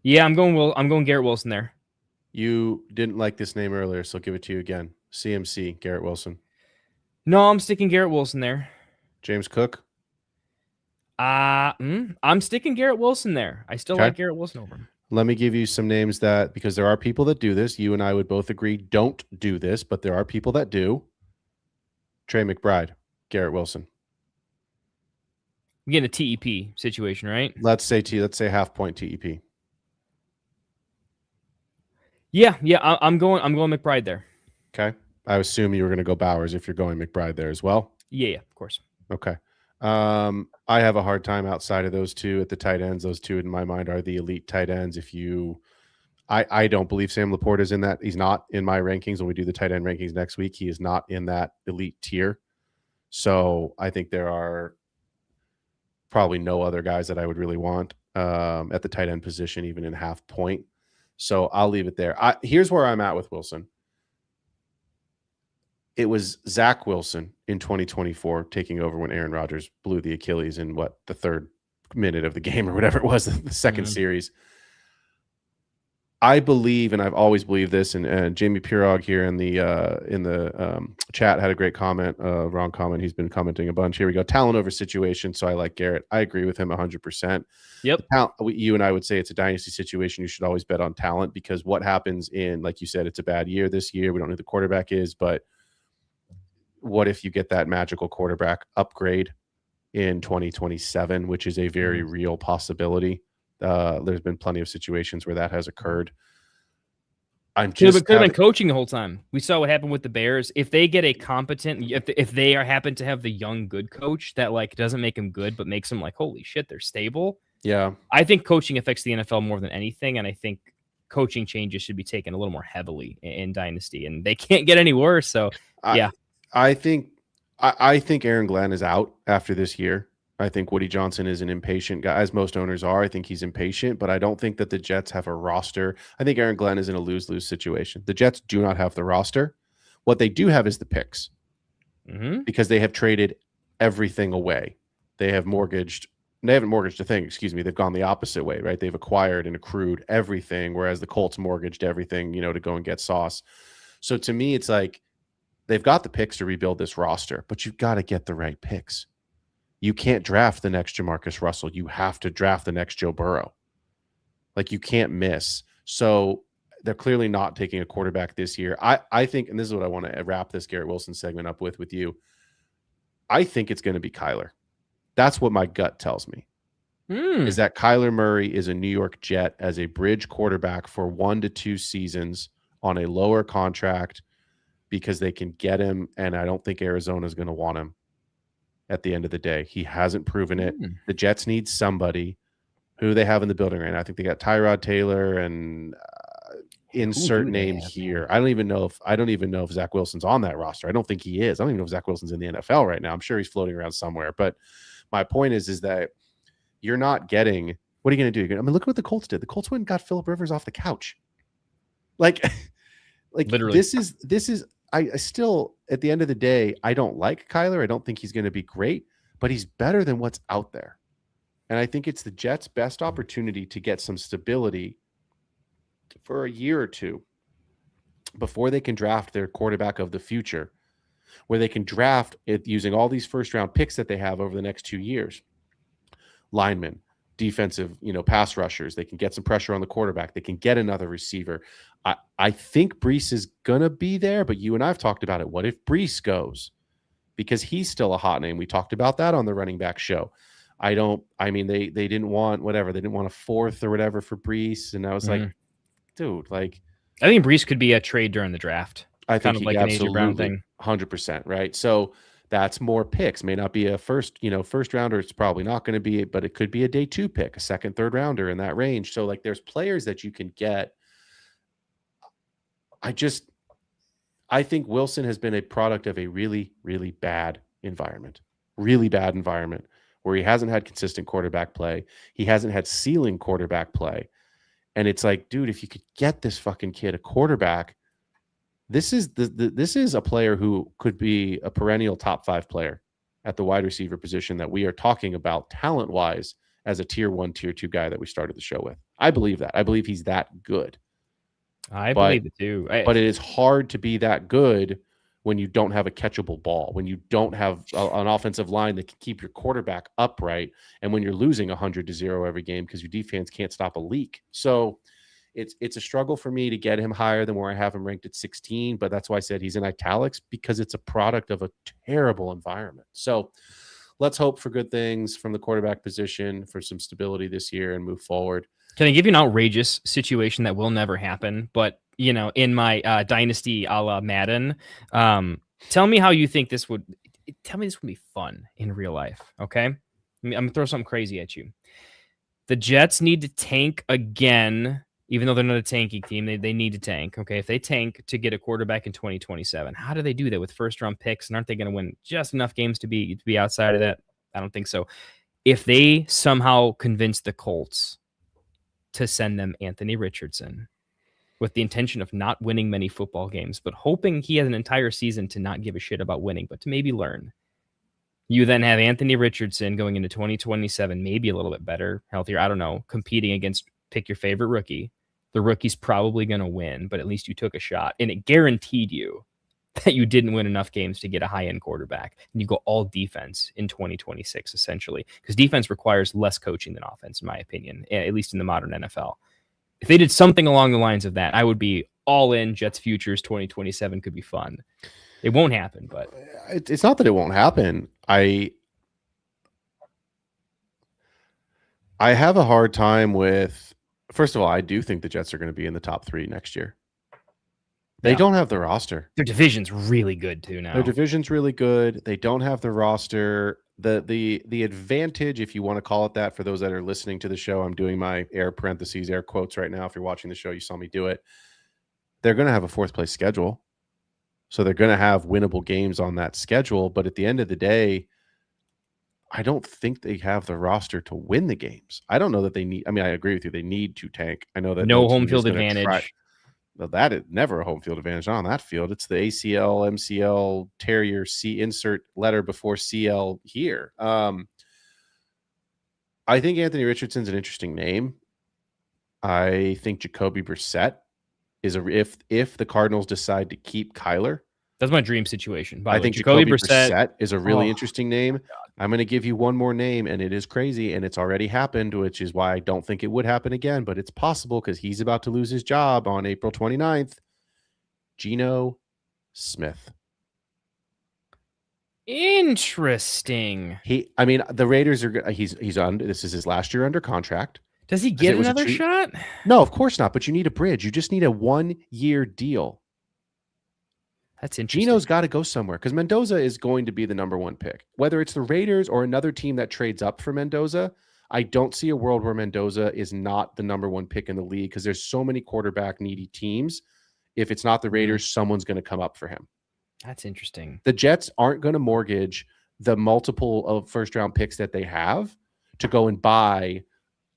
Yeah, I'm going Garrett Wilson there. You didn't like this name earlier, so I'll give it to you again. CMC, Garrett Wilson. No, I'm sticking Garrett Wilson there. James Cook. I'm sticking Garrett Wilson there. I still like Garrett Wilson over him. Let me give you some names that, because there are people that do this. You and I would both agree don't do this, but there are people that do. Trey McBride, Garrett Wilson. We get a TEP situation, right? Let's say half point TEP. Yeah, I'm going McBride there. Okay. I assume you were going to go Bowers if you're going McBride there as well. Yeah, of course. Okay. I have a hard time outside of those two at the tight ends. Those two in my mind are the elite tight ends. I don't believe Sam Laporta is in that. He's not in my rankings. When we do the tight end rankings next week, he is not in that elite tier. So I think there are probably no other guys that I would really want at the tight end position, even in half point. So I'll leave it there. Here's where I'm at with Wilson. It was Zach Wilson in 2024 taking over when Aaron Rodgers blew the Achilles in the third minute of the game or whatever it was, the second series. I believe, and I've always believed this, and Jamie Pirog here in the chat had a great comment, wrong comment. He's been commenting a bunch. Here we go. Talent over situation. So I like Garrett. I agree with him 100%. Yep. You and I would say it's a dynasty situation. You should always bet on talent, because what happens like you said, it's a bad year this year. We don't know who the quarterback is, but what if you get that magical quarterback upgrade in 2027, which is a very real possibility? There's been plenty of situations where that has occurred. Could have been coaching the whole time. We saw what happened with the Bears. If they get a competent, if they happen to have the young good coach that doesn't make them good, but makes them holy shit, they're stable. Yeah, I think coaching affects the NFL more than anything, and I think coaching changes should be taken a little more heavily in Dynasty, and they can't get any worse. So yeah, I think Aaron Glenn is out after this year. I think Woody Johnson is an impatient guy, as most owners are. I think he's impatient, but I don't think that the Jets have a roster. I think Aaron Glenn is in a lose-lose situation. The Jets do not have the roster. What they do have is the picks, because they have traded everything away. They haven't mortgaged a thing. Excuse me. They've gone the opposite way, right? They've acquired and accrued everything, whereas the Colts mortgaged everything, to go and get Sauce. So to me, it's they've got the picks to rebuild this roster, but you've got to get the right picks. You can't draft the next Jamarcus Russell. You have to draft the next Joe Burrow. You can't miss. So they're clearly not taking a quarterback this year. I think, and this is what I want to wrap this Garrett Wilson segment up with you. I think it's going to be Kyler. That's what my gut tells me. Is Hmm. that Kyler Murray is a New York Jet as a bridge quarterback for 1 to 2 seasons on a lower contract because they can get him, and I don't think Arizona is going to want him at the end of the day. He hasn't proven it. The Jets need somebody. Who they have in the building right now? I think they got Tyrod Taylor and insert name here. Man? I don't even know if Zach Wilson's on that roster. I don't think he is. I don't even know if Zach Wilson's in the NFL right now. I'm sure he's floating around somewhere. But my point is that you're not getting. What are you going to do? I mean, look at what the Colts did. The Colts went and got Phillip Rivers off the couch. Like literally. This is. I still, at the end of the day, I don't like Kyler. I don't think he's going to be great, but he's better than what's out there. And I think it's the Jets' best opportunity to get some stability for a year or two before they can draft their quarterback of the future, where they can draft it using all these first-round picks that they have over the next 2 years. Linemen, defensive, pass rushers. They can get some pressure on the quarterback. They can get another receiver. I think Brees is going to be there, but you and I have talked about it. What if Brees goes? Because he's still a hot name. We talked about that on the running back show. They didn't want whatever. They didn't want a fourth or whatever for Brees. And I was like, dude, I think Brees could be a trade during the draft. I think kind of like an AJ Brown thing. 100%, right? So that's more picks. May not be a first rounder. It's probably not going to be, but it could be a day 2 pick, a second, third rounder in that range. So there's players that you can get. I think Wilson has been a product of a really, really bad environment. Really bad environment. Where he hasn't had consistent quarterback play. He hasn't had ceiling quarterback play. And it's like, dude, if you could get this fucking kid a quarterback, this is a player who could be a perennial top 5 player at the wide receiver position that we are talking about talent-wise as a tier 1, tier 2 guy that we started the show with. I believe that. I believe he's that good. I believe it too. But it is hard to be that good when you don't have a catchable ball, when you don't have an offensive line that can keep your quarterback upright, and when you're losing 100-0 every game because your defense can't stop a leak. So it's a struggle for me to get him higher than where I have him ranked at 16, but that's why I said he's in italics, because it's a product of a terrible environment. So let's hope for good things from the quarterback position, for some stability this year and move forward. Can I give you an outrageous situation that will never happen, but in my Dynasty a la Madden, tell me how you think this would be fun in real life. Okay. I'm going to throw something crazy at you. The Jets need to tank again, even though they're not a tanking team. They need to tank. Okay. If they tank to get a quarterback in 2027, how do they do that with first round picks? And aren't they going to win just enough games to be outside of that? I don't think so. If they somehow convince the Colts to send them Anthony Richardson with the intention of not winning many football games, but hoping he has an entire season to not give a shit about winning, but to maybe learn. You then have Anthony Richardson going into 2027, maybe a little bit better, healthier, I don't know, competing against pick your favorite rookie. The rookie's probably going to win, but at least you took a shot. And it guaranteed you that you didn't win enough games to get a high-end quarterback. And you go all defense in 2026, essentially, because defense requires less coaching than offense, in my opinion, at least in the modern NFL. If they did something along the lines of that, I would be all in. Jets futures 2027 could be fun. It won't happen, but it's not that it won't happen. I have a hard time with, first of all, I do think the Jets are going to be in the top 3 next year. They don't have the roster. Their division's really good too now. Their division's really good. They don't have the roster. The advantage, if you want to call it that, for those that are listening to the show, I'm doing my air quotes right now. If you're watching the show, you saw me do it. They're going to have a 4th place schedule. So they're going to have winnable games on that schedule. But at the end of the day, I don't think they have the roster to win the games. I don't know that they need. I mean, I agree with you. They need to tank. I know that no home field advantage. Well, that is never a home field advantage on that field. It's the ACL, MCL, Terrier, C insert letter before CL here. I think Anthony Richardson's an interesting name. I think Jacoby Brissett is if the Cardinals decide to keep Kyler. That's my dream situation. I think Jacoby Brissett is a really interesting name. I'm going to give you one more name, and it is crazy, and it's already happened, which is why I don't think it would happen again, but it's possible because he's about to lose his job on April 29th. Geno Smith. Interesting. I mean, the Raiders are. He's under. This is his last year under contract. Does he 'Cause get it was a another shot? No, of course not. But you need a bridge. You just need a 1-year deal. That's interesting. Gino's got to go somewhere because Mendoza is going to be the number one pick. Whether it's the Raiders or another team that trades up for Mendoza, I don't see a world where Mendoza is not the number one pick in the league because there's so many quarterback needy teams. If it's not the Raiders, someone's going to come up for him. That's interesting. The Jets aren't going to mortgage the multiple of first-round picks that they have to go and buy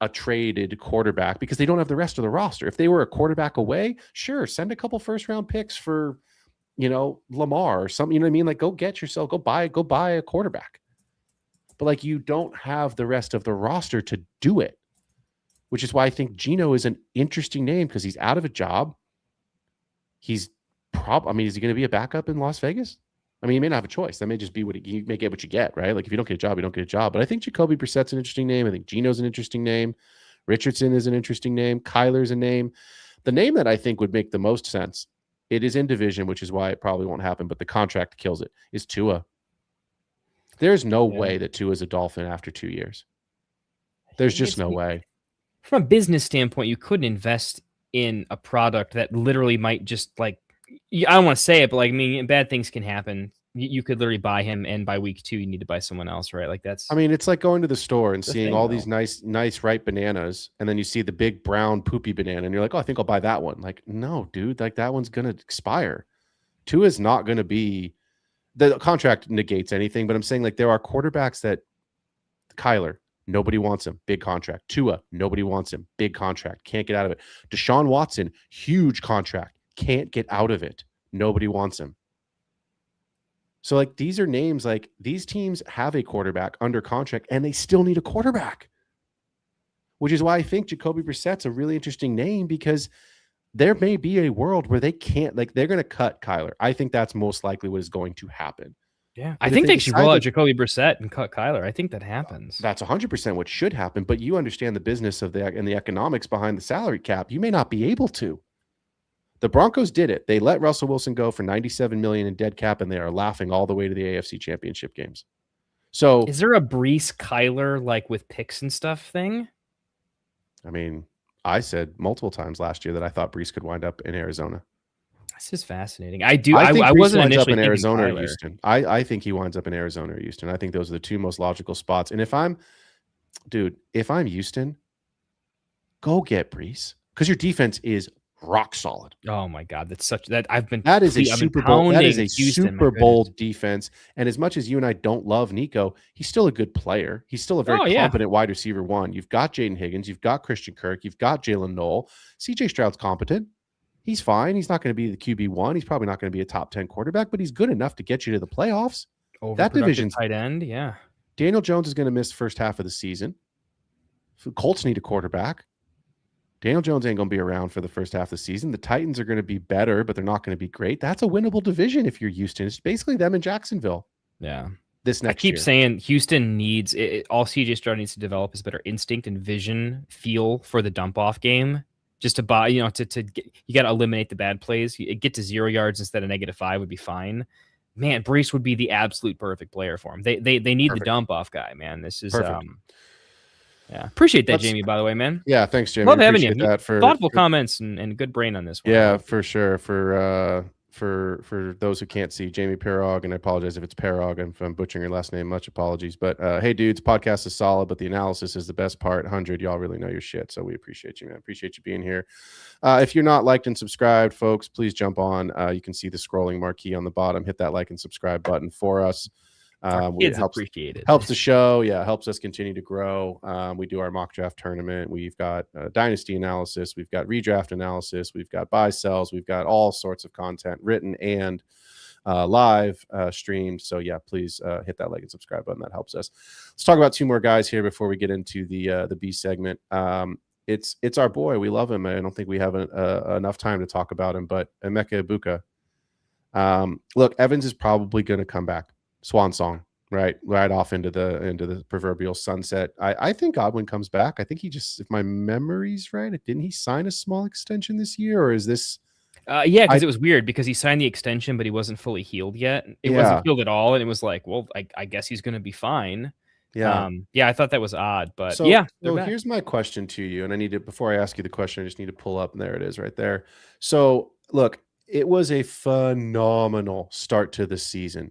a traded quarterback because they don't have the rest of the roster. If they were a quarterback away, sure, send a couple first-round picks for, Lamar or something. You know what I mean? Like, go buy a quarterback. But like, you don't have the rest of the roster to do it, which is why I think Gino is an interesting name because he's out of a job. Is he going to be a backup in Las Vegas? I mean, he may not have a choice. That may just be you may get what you get, right? Like if you don't get a job, you don't get a job. But I think Jacoby Brissett's an interesting name. I think Gino's an interesting name. Richardson is an interesting name. Kyler's a name. The name that I think would make the most sense, it is in division, which is why it probably won't happen, but the contract kills it, is Tua. There's no way that Tua's a Dolphin after 2 years. There's just no way. From a business standpoint, you couldn't invest in a product that literally might just like, I don't want to say it, but like, I mean, bad things can happen. You could literally buy him, and by week 2, you need to buy someone else, right? Like that's. I mean, it's like going to the store and seeing all these nice ripe bananas, and then you see the big brown poopy banana, and you're like, oh, I think I'll buy that one. Like, no, dude, like that one's gonna expire. Tua's not gonna be. The contract negates anything, but I'm saying like there are quarterbacks that Kyler, nobody wants him, big contract. Tua, nobody wants him, big contract, can't get out of it. Deshaun Watson, huge contract, can't get out of it, nobody wants him. So like these are names, like these teams have a quarterback under contract and they still need a quarterback, which is why I think Jacoby Brissett's a really interesting name because there may be a world where they can't, like they're going to cut Kyler. I think that's most likely what is going to happen. Yeah, I think they should roll out Jacoby Brissett and cut Kyler. I think that happens. That's 100% what should happen, but you understand the business of and the economics behind the salary cap. You may not be able to. The Broncos did it. They let Russell Wilson go for $97 million in dead cap, and they are laughing all the way to the AFC Championship games. So, is there a Brees Kyler like with picks and stuff thing? I mean, I said multiple times last year that I thought Brees could wind up in Arizona. This is fascinating. I think I wasn't initially up in Arizona Kyler. or Houston. I think he winds up in Arizona or Houston. I think those are the two most logical spots. And if I'm Houston, go get Brees because your defense is rock solid. Oh my God, that is a Super Bowl. That is a Super Bowl defense. And as much as you and I don't love Nico, he's still a good player. He's still a very competent wide receiver one. You've got Jaden Higgins, you've got Christian Kirk, you've got Jalen Noel. CJ Stroud's competent. He's fine. He's not going to be the QB1. He's probably not going to be a top 10 quarterback, but he's good enough to get you to the playoffs. That division's tight end, yeah. Daniel Jones is going to miss the first half of the season. Colts need a quarterback. Daniel Jones ain't going to be around for the first half of the season. The Titans are going to be better, but they're not going to be great. That's a winnable division if you're Houston. It's basically them in Jacksonville. Yeah. This next year. I keep saying Houston needs all CJ Stroud needs to develop is better instinct and vision, feel for the dump off game. Just to buy, to get, you got to eliminate the bad plays. Get to 0 yards instead of -5 would be fine. Man, Brees would be the absolute perfect player for him. They need the dump off guy, man. This is yeah. Appreciate that, Jamie, by the way, man. Yeah, thanks, Jamie. Love having you. Thoughtful comments and good brain on this one. Yeah, for sure. For those who can't see, Jamie Parog, and I apologize if it's Parog, if I'm butchering your last name, much apologies. But hey, dudes, podcast is solid, but the analysis is the best part. 100, y'all really know your shit, so we appreciate you, man. Appreciate you being here. If you're not liked and subscribed, folks, please jump on. You can see the scrolling marquee on the bottom. Hit that like and subscribe button for us. It helps the show. Yeah, helps us continue to grow. We do our mock draft tournament. We've got dynasty analysis. We've got redraft analysis. We've got buy sells. We've got all sorts of content written and live streamed. So yeah, please hit that like and subscribe button. That helps us. Let's talk about 2 more guys here before we get into the B segment. It's our boy. We love him. I don't think we have enough time to talk about him, but Emeka Egbuka. Look, Evans is probably going to come back. Swan song, right off into the proverbial sunset. I think Godwin comes back. I think he just, if my memory's right, didn't he sign a small extension this year, or is this? Yeah, I because it was weird because he signed the extension, but he wasn't fully healed yet. It yeah, wasn't healed at all, and it was like, well, I guess he's going to be fine. yeah. Yeah, I thought that was odd, but So yeah, they're back. here's my question to you, and I need to before I ask you the question, I just need to pull up, and there it is right there. So look, it was a phenomenal start to the season.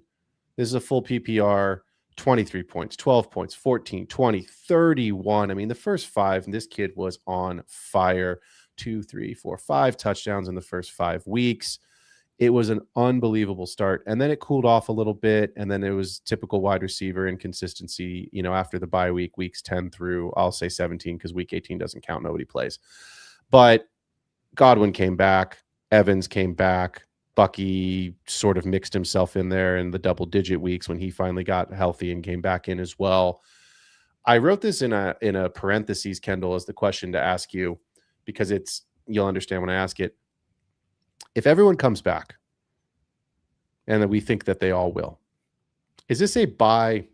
This is a full PPR, 23 points, 12 points, 14, 20, 31. I mean, the first 5, and this kid was on fire. 2, 3, 4, 5 touchdowns in the first 5 weeks. It was an unbelievable start. And then it cooled off a little bit. And then it was typical wide receiver inconsistency, after the bye week, weeks 10 through, I'll say 17, because week 18 doesn't count. Nobody plays. But Godwin came back. Evans came back. Bucky sort of mixed himself in there in the double-digit weeks when he finally got healthy and came back in as well. I wrote this in a parentheses, Kendall, as the question to ask you, because you'll understand when I ask it. If everyone comes back, and that we think that they all will, is this a buy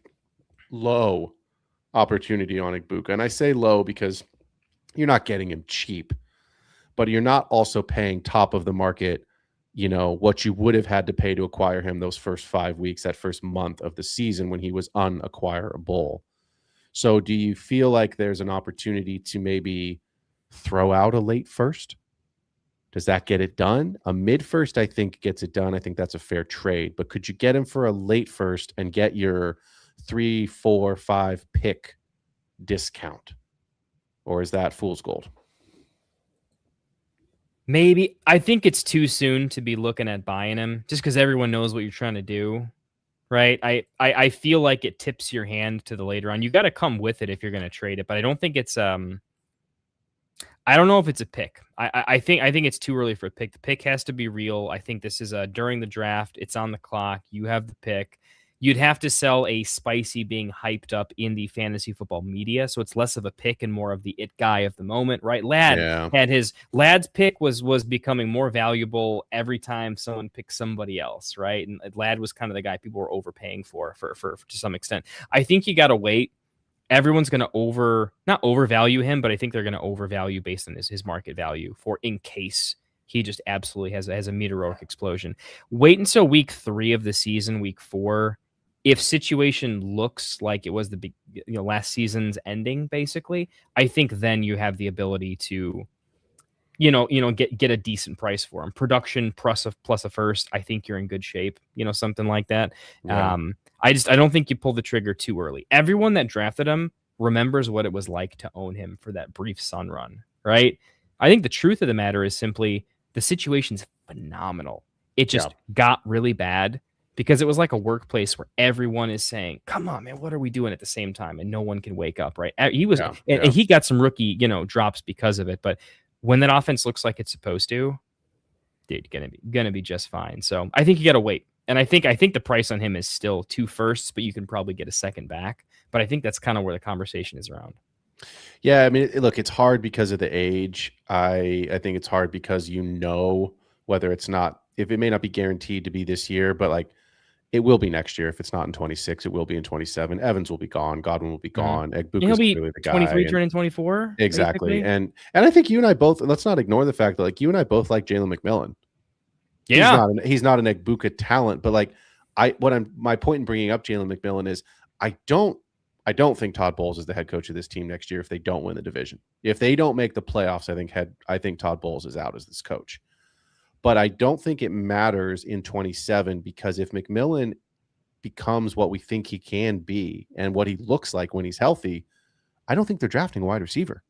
low opportunity on Igbuka? And I say low because you're not getting him cheap, but you're not also paying top of the market, what you would have had to pay to acquire him those first 5 weeks, that first month of the season when he was unacquirable. So do you feel like there's an opportunity to maybe throw out a late first? Does that get it done? A mid first, I think, gets it done. I think that's a fair trade. But could you get him for a late first and get your 3, 4, 5 pick discount? Or is that fool's gold? Maybe. I think it's too soon to be looking at buying him just because everyone knows what you're trying to do, right? I feel like it tips your hand to the later on. You got to come with it if you're going to trade it, but I don't think it's I don't know if it's a pick. I think it's too early for a pick. The pick has to be real. I think this is during the draft. It's on the clock. You have the pick. You'd have to sell a spicy being hyped up in the fantasy football media, so it's less of a pick and more of the it guy of the moment, right? Lad's pick was becoming more valuable every time someone picked somebody else, right? And Lad was kind of the guy people were overpaying for to some extent. I think you got to wait. Everyone's going to not overvalue him, but I think they're going to overvalue based on his market value in case he just absolutely has a meteoric explosion. Wait until week 3 of the season, week 4. If situation looks like it was the big, last season's ending, basically, I think then you have the ability to, get a decent price for him. Production plus a first, I think you're in good shape. Something like that. Yeah. I don't think you pull the trigger too early. Everyone that drafted him remembers what it was like to own him for that brief sun run, right? I think the truth of the matter is simply the situation's phenomenal. It just got really bad because it was like a workplace where everyone is saying, come on, man, what are we doing at the same time? And no one can wake up, right? And he got some rookie, drops because of it. But when that offense looks like it's supposed to, dude, gonna be just fine. So I think you got to wait. And I think the price on him is still 2 firsts, but you can probably get a second back. But I think that's kind of where the conversation is around. Yeah, I mean, look, it's hard because of the age. I think it's hard because whether it's not, if it may not be guaranteed to be this year, but like it will be next year. If it's not in 26, it will be in 27. Evans will be gone. Godwin will be gone. Egbuka's clearly the guy. 23 turning 24. Exactly. Basically. And I think you and I both, let's not ignore the fact that like you and I both like Jalen McMillan. Yeah. He's not an Egbuka talent, but like my point in bringing up Jalen McMillan is I don't think Todd Bowles is the head coach of this team next year if they don't win the division. If they don't make the playoffs, I think Todd Bowles is out as this coach. But I don't think it matters in 27 because if McMillan becomes what we think he can be and what he looks like when he's healthy, I don't think they're drafting a wide receiver.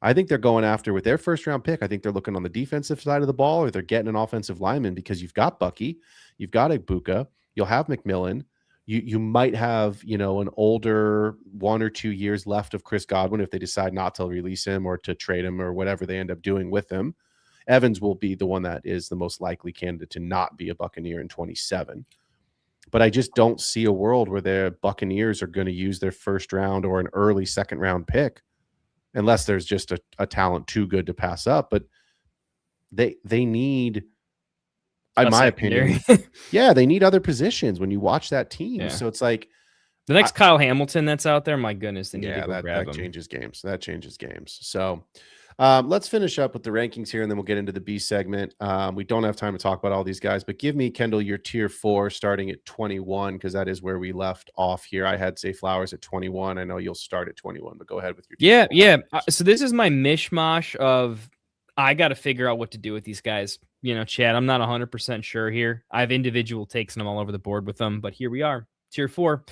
I think they're going after with their first round pick. I think they're looking on the defensive side of the ball, or they're getting an offensive lineman because you've got Bucky, you've got Egbuka, you'll have McMillan. You might have, an older 1 or 2 years left of Chris Godwin if they decide not to release him or to trade him or whatever they end up doing with him. Evans will be the one that is the most likely candidate to not be a Buccaneer in 27. But I just don't see a world where the Buccaneers are going to use their first round or an early second round pick unless there's just a talent too good to pass up. But they need, in my opinion, they need other positions when you watch that team. Yeah. So it's like the next Kyle Hamilton that's out there, my goodness, they need to go grab him. That changes games. So Let's finish up with the rankings here, and then we'll get into the B segment. We don't have time to talk about all these guys, but give me, Kendall, your tier 4 starting at 21, because that is where we left off here. I had Zay Flowers at 21. I know you'll start at 21, but go ahead with your tier 4. Yeah. So this is my mishmash of I got to figure out what to do with these guys. Chad, I'm not 100% sure here. I have individual takes and I'm all over the board with them, but here we are. Tier 4.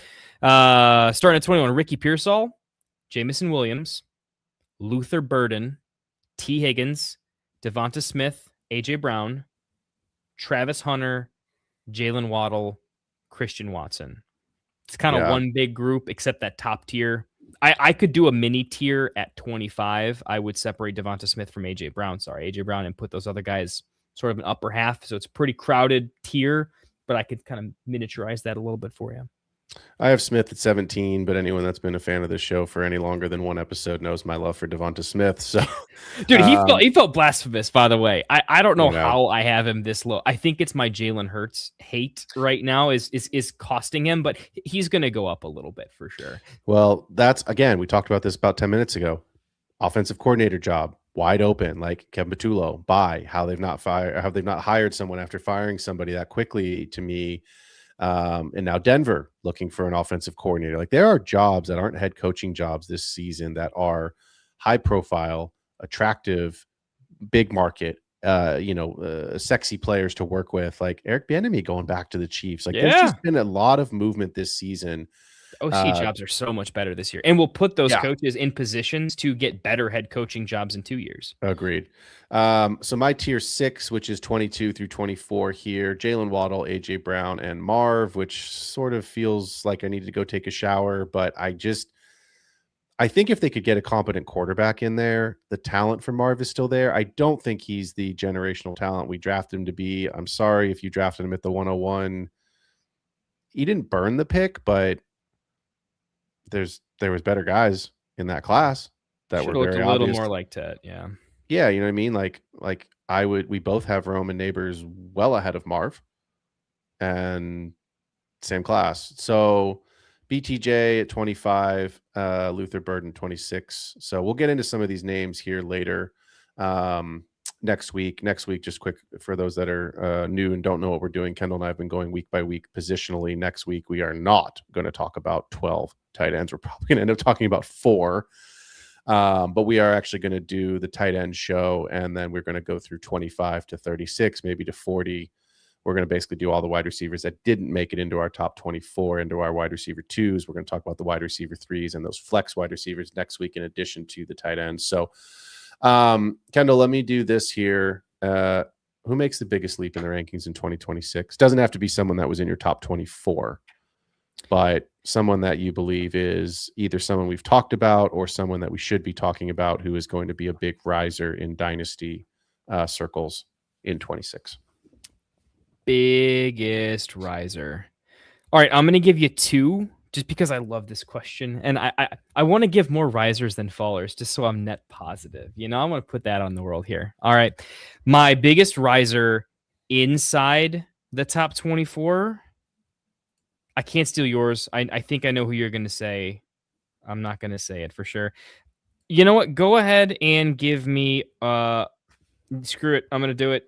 Starting at 21, Ricky Pearsall, Jamison Williams, Luther Burden, T. Higgins, Devonta Smith, A.J. Brown, Travis Hunter, Jalen Waddle, Christian Watson. It's kind of one big group, except that top tier. I could do a mini tier at 25. I would separate Devonta Smith from A.J. Brown, and put those other guys sort of an upper half. So it's a pretty crowded tier, but I could kind of miniaturize that a little bit for you. I have Smith at 17, but anyone that's been a fan of this show for any longer than one episode knows my love for Devonta Smith. So, dude, he felt blasphemous, by the way. I don't know how I have him this low. I think it's my Jalen Hurts hate right now is costing him, but he's going to go up a little bit for sure. Well, that's, again, we talked about this about 10 minutes ago. Offensive coordinator job, wide open, like Kevin Patullo, how they've not hired someone after firing somebody that quickly, to me. And now Denver looking for an offensive coordinator. Like, there are jobs that aren't head coaching jobs this season that are high profile, attractive, big market, sexy players to work with, like Eric Bieniemy going back to the Chiefs. Like, there's just been a lot of movement this season. OC jobs are so much better this year, and we'll put those coaches in positions to get better head coaching jobs in 2 years. Agreed. So my tier 6, which is 22 through 24 here, Jalen Waddle, AJ Brown, and Marv, which sort of feels like I need to go take a shower, but I think if they could get a competent quarterback in there, the talent for Marv is still there. I don't think he's the generational talent we drafted him to be. I'm sorry if you drafted him at the 101. He didn't burn the pick, but there was better guys in that class that were very a little more like Ted. Yeah, you know what I mean? Like we both have Roman Neighbors well ahead of Marv and same class. So BTJ at 25, Luther Burden 26. So we'll get into some of these names here later. Next week, just quick for those that are new and don't know what we're doing. Kendall and I have been going week by week positionally. Next week, we are not going to talk about 12 tight ends. We're probably going to end up talking about 4. But we are actually going to do the tight end show, and then we're going to go through 25 to 36, maybe to 40. We're going to basically do all the wide receivers that didn't make it into our top 24, into our wide receiver 2s. We're going to talk about the wide receiver 3s and those flex wide receivers next week, in addition to the tight ends. So, Kendall, let me do this here. Who makes the biggest leap in the rankings in 2026? Doesn't have to be someone that was in your top 24, but someone that you believe is either someone we've talked about or someone that we should be talking about who is going to be a big riser in dynasty circles in 26. Biggest riser. All right, I'm going to give you 2 just because I love this question. And I want to give more risers than fallers just so I'm net positive. I want to put that on the world here. All right. My biggest riser inside the top 24. I can't steal yours. I think I know who you're going to say. I'm not going to say it for sure. You know what? Go ahead and give me screw it. I'm going to do it.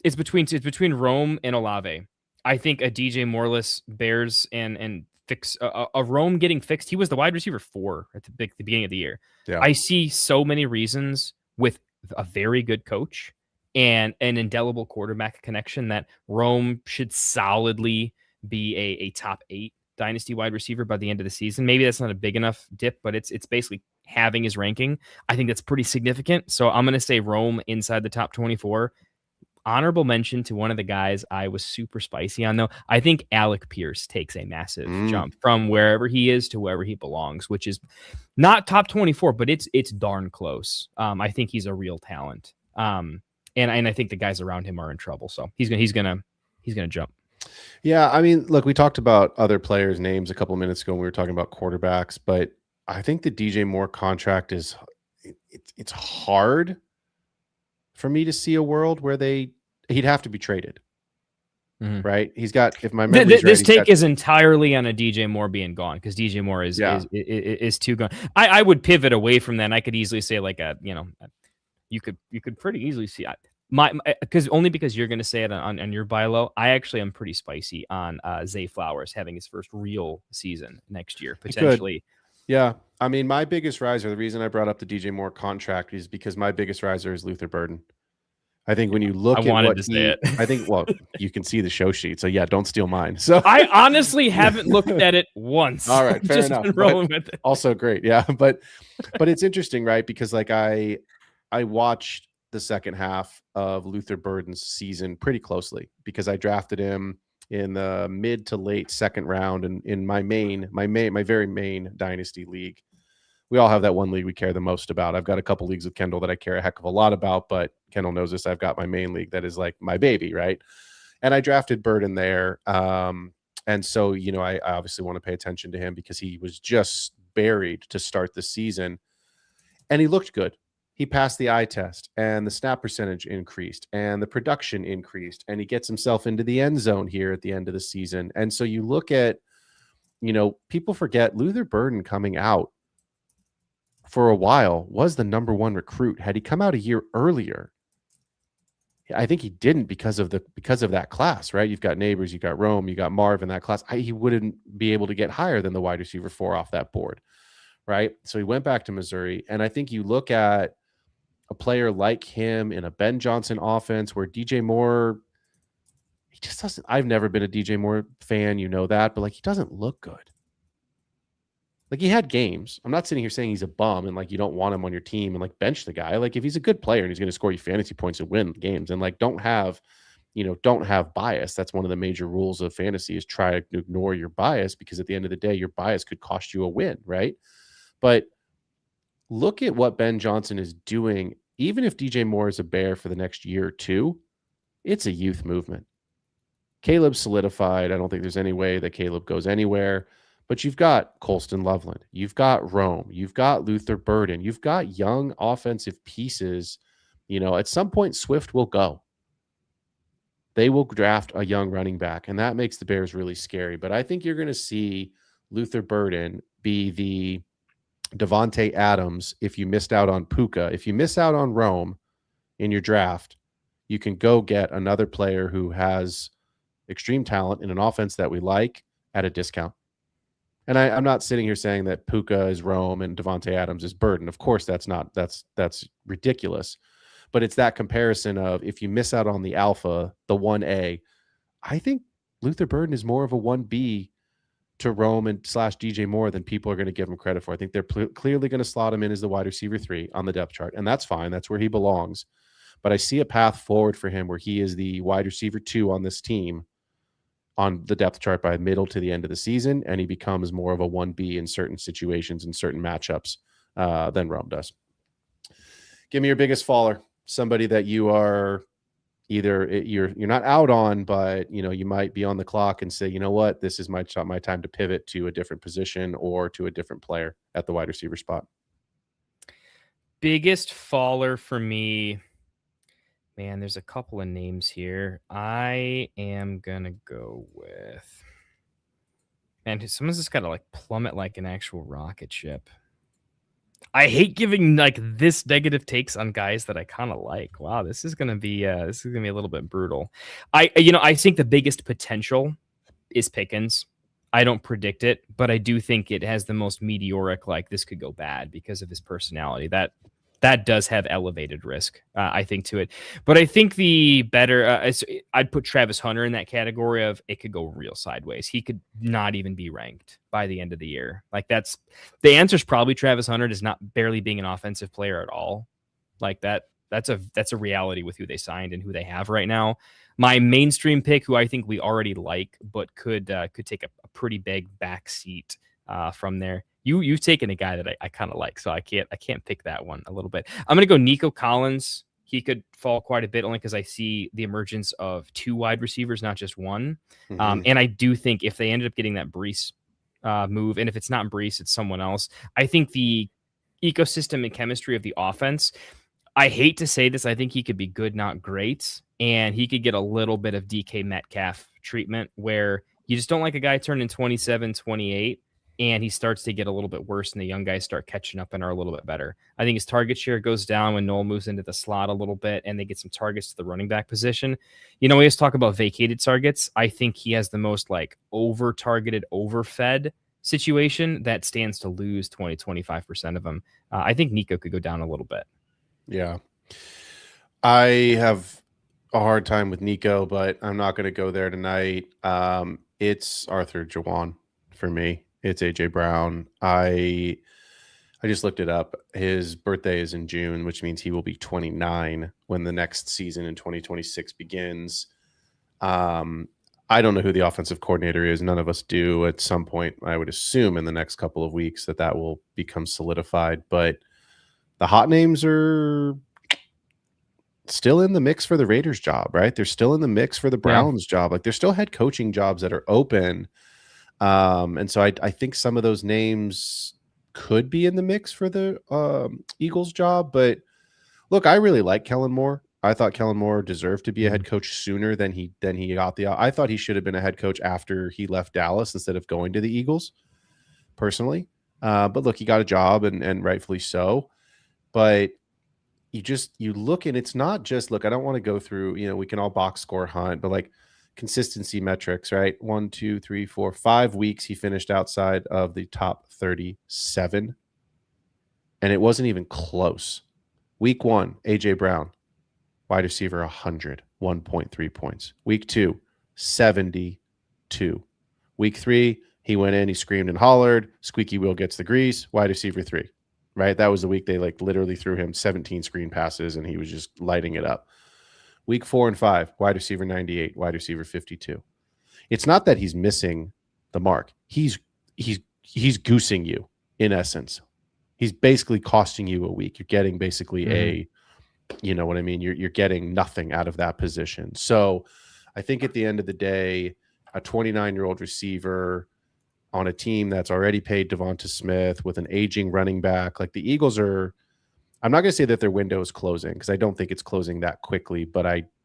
It's between Rome and Olave. I think a DJ Morless Bears and fix a Rome getting fixed. He was the wide receiver 4 at the beginning of the year. Yeah. I see so many reasons with a very good coach and an indelible quarterback connection that Rome should solidly be a top 8 dynasty wide receiver by the end of the season. Maybe that's not a big enough dip, but it's basically having his ranking. I think that's pretty significant. So I'm going to say Rome inside the top 24. Honorable mention to one of the guys I was super spicy on, though. I think Alec Pierce takes a massive jump from wherever he is to wherever he belongs, which is not top 24, but it's darn close. I think he's a real talent. And I think the guys around him are in trouble. So he's gonna jump. Yeah, I mean, look, we talked about other players' names a couple of minutes ago when we were talking about quarterbacks, but I think the DJ Moore contract it's hard for me to see a world where he'd have to be traded, right? He's got, if my memory's this take is entirely on a DJ Moore being gone, because DJ Moore is too gone. I would pivot away from that. And I could easily say like a you could pretty easily see my because you're going to say it on your buy low. I actually am pretty spicy on Zay Flowers having his first real season next year potentially. Yeah, I mean, my biggest riser. The reason I brought up the DJ Moore contract is because my biggest riser is Luther Burden. I think when you look at what I think, well, you can see the show sheet. So yeah, don't steal mine. So I honestly haven't looked at it once. All right, fair Just enough. been rolling with it. Also great, yeah. But it's interesting, right? Because like I watched the second half of Luther Burden's season pretty closely because I drafted him in the mid to late second round and in my very main dynasty league. We all have that one league we care the most about. I've got a couple leagues with Kendall that I care a heck of a lot about, but Kendall knows this. I've got my main league that is like my baby, right? And I drafted Burden there. And so, I obviously want to pay attention to him because he was just buried to start the season. And he looked good. He passed the eye test and the snap percentage increased and the production increased and he gets himself into the end zone here at the end of the season. And so you look at, people forget Luther Burden coming out for a while was the number one recruit. Had he come out a year earlier, I think he didn't because of that class, right? You've got Neighbors, you got Rome, you got Marv in that class. He wouldn't be able to get higher than the wide receiver 4 off that board, right? So he went back to Missouri. And I think you look at a player like him in a Ben Johnson offense where DJ Moore, he just doesn't, I've never been a DJ Moore fan, that, but like he doesn't look good. Like he had games. I'm not sitting here saying he's a bum and like you don't want him on your team and like bench the guy. Like if he's a good player and he's going to score you fantasy points and win games and like don't have bias. That's one of the major rules of fantasy is try to ignore your bias because at the end of the day, your bias could cost you a win, right? But look at what Ben Johnson is doing. Even if DJ Moore is a Bear for the next year or two, it's a youth movement. Caleb solidified. I don't think there's any way that Caleb goes anywhere. But you've got Colston Loveland. You've got Rome. You've got Luther Burden. You've got young offensive pieces. At some point, Swift will go. They will draft a young running back, and that makes the Bears really scary. But I think you're going to see Luther Burden be the Devontae Adams if you missed out on Puka. If you miss out on Rome in your draft, you can go get another player who has extreme talent in an offense that we like at a discount. And I'm not sitting here saying that Puka is Rome and Devontae Adams is Burden. Of course, that's ridiculous. But it's that comparison of if you miss out on the alpha, the 1A, I think Luther Burden is more of a 1B to Rome and / DJ Moore than people are going to give him credit for. I think they're clearly going to slot him in as the wide receiver 3 on the depth chart. And that's fine. That's where he belongs. But I see a path forward for him where he is the wide receiver 2 on this team on the depth chart by middle to the end of the season, and he becomes more of a 1B in certain situations and certain matchups than Rome does. Give me your biggest faller, somebody that you are either you're not out on, but you might be on the clock and say, you know what, this is my time to pivot to a different position or to a different player at the wide receiver spot. Biggest faller for me. Man, there's a couple of names here. I am going to go with... Man, someone's just got to like plummet like an actual rocket ship. I hate giving like this negative takes on guys that I kind of like. Wow, this is going to be a little bit brutal. I think the biggest potential is Pickens. I don't predict it, but I do think it has the most meteoric, like this could go bad because of his personality. That does have elevated risk, I think, to it. But I think the better, I'd put Travis Hunter in that category of it could go real sideways. He could not even be ranked by the end of the year. Like the answer is probably Travis Hunter does not barely being an offensive player at all. Like that's a reality with who they signed and who they have right now. My mainstream pick, who I think we already like, but could take a pretty big back seat from there. You've taken a guy that I kind of like, so I can't pick that one a little bit. I'm going to go Nico Collins. He could fall quite a bit only because I see the emergence of 2 wide receivers, not just one. Mm-hmm. And I do think if they ended up getting that Brees move, and if it's not Brees, it's someone else, I think the ecosystem and chemistry of the offense, I hate to say this, I think he could be good, not great. And he could get a little bit of DK Metcalf treatment where you just don't like a guy turning 27, 28. and he starts to get a little bit worse, and the young guys start catching up and are a little bit better. I think his target share goes down when Noel moves into the slot a little bit, and they get some targets to the running back position. We always talk about vacated targets. I think he has the most like over-targeted, overfed situation that stands to lose 20-25% of them. I think Nico could go down a little bit. Yeah. I have a hard time with Nico, but I'm not going to go there tonight. It's Arthur Jawan for me. It's AJ Brown. I just looked it up. His birthday is in June, which means he will be 29 when the next season in 2026 begins. I don't know who the offensive coordinator is. None of us do. At some point, I would assume in the next couple of weeks that will become solidified. But the hot names are still in the mix for the Raiders job, right? They're still in the mix for the Browns job. Like, there's still head coaching jobs that are open. And so I think some of those names could be in the mix for the Eagles job. But look, I really like Kellen Moore. I thought Kellen Moore deserved to be a head coach sooner than he got I thought he should have been a head coach after he left Dallas instead of going to the Eagles, personally. But look, he got a job and rightfully so. But you look, and it's not just, look, I don't want to go through, we can all box score hunt, but like consistency metrics, right? 1, 2, 3, 4, 5 weeks he finished outside of the top 37, and it wasn't even close. Week 1, AJ Brown, wide receiver 100, 1.3 points. Week 2, 72. Week 3, he went in, he screamed and hollered, squeaky wheel gets the grease, wide receiver 3. Right? That was the week they like literally threw him 17 screen passes and he was just lighting it up. Week 4 and 5, wide receiver 98, wide receiver 52. It's not that he's missing the mark. He's goosing you, in essence. He's basically costing you a week. You're getting basically you know what I mean? You're getting nothing out of that position. So I think at the end of the day, a 29-year-old receiver on a team that's already paid Devonta Smith with an aging running back, like the Eagles are, I'm not going to say that their window is closing because I don't think it's closing that quickly, but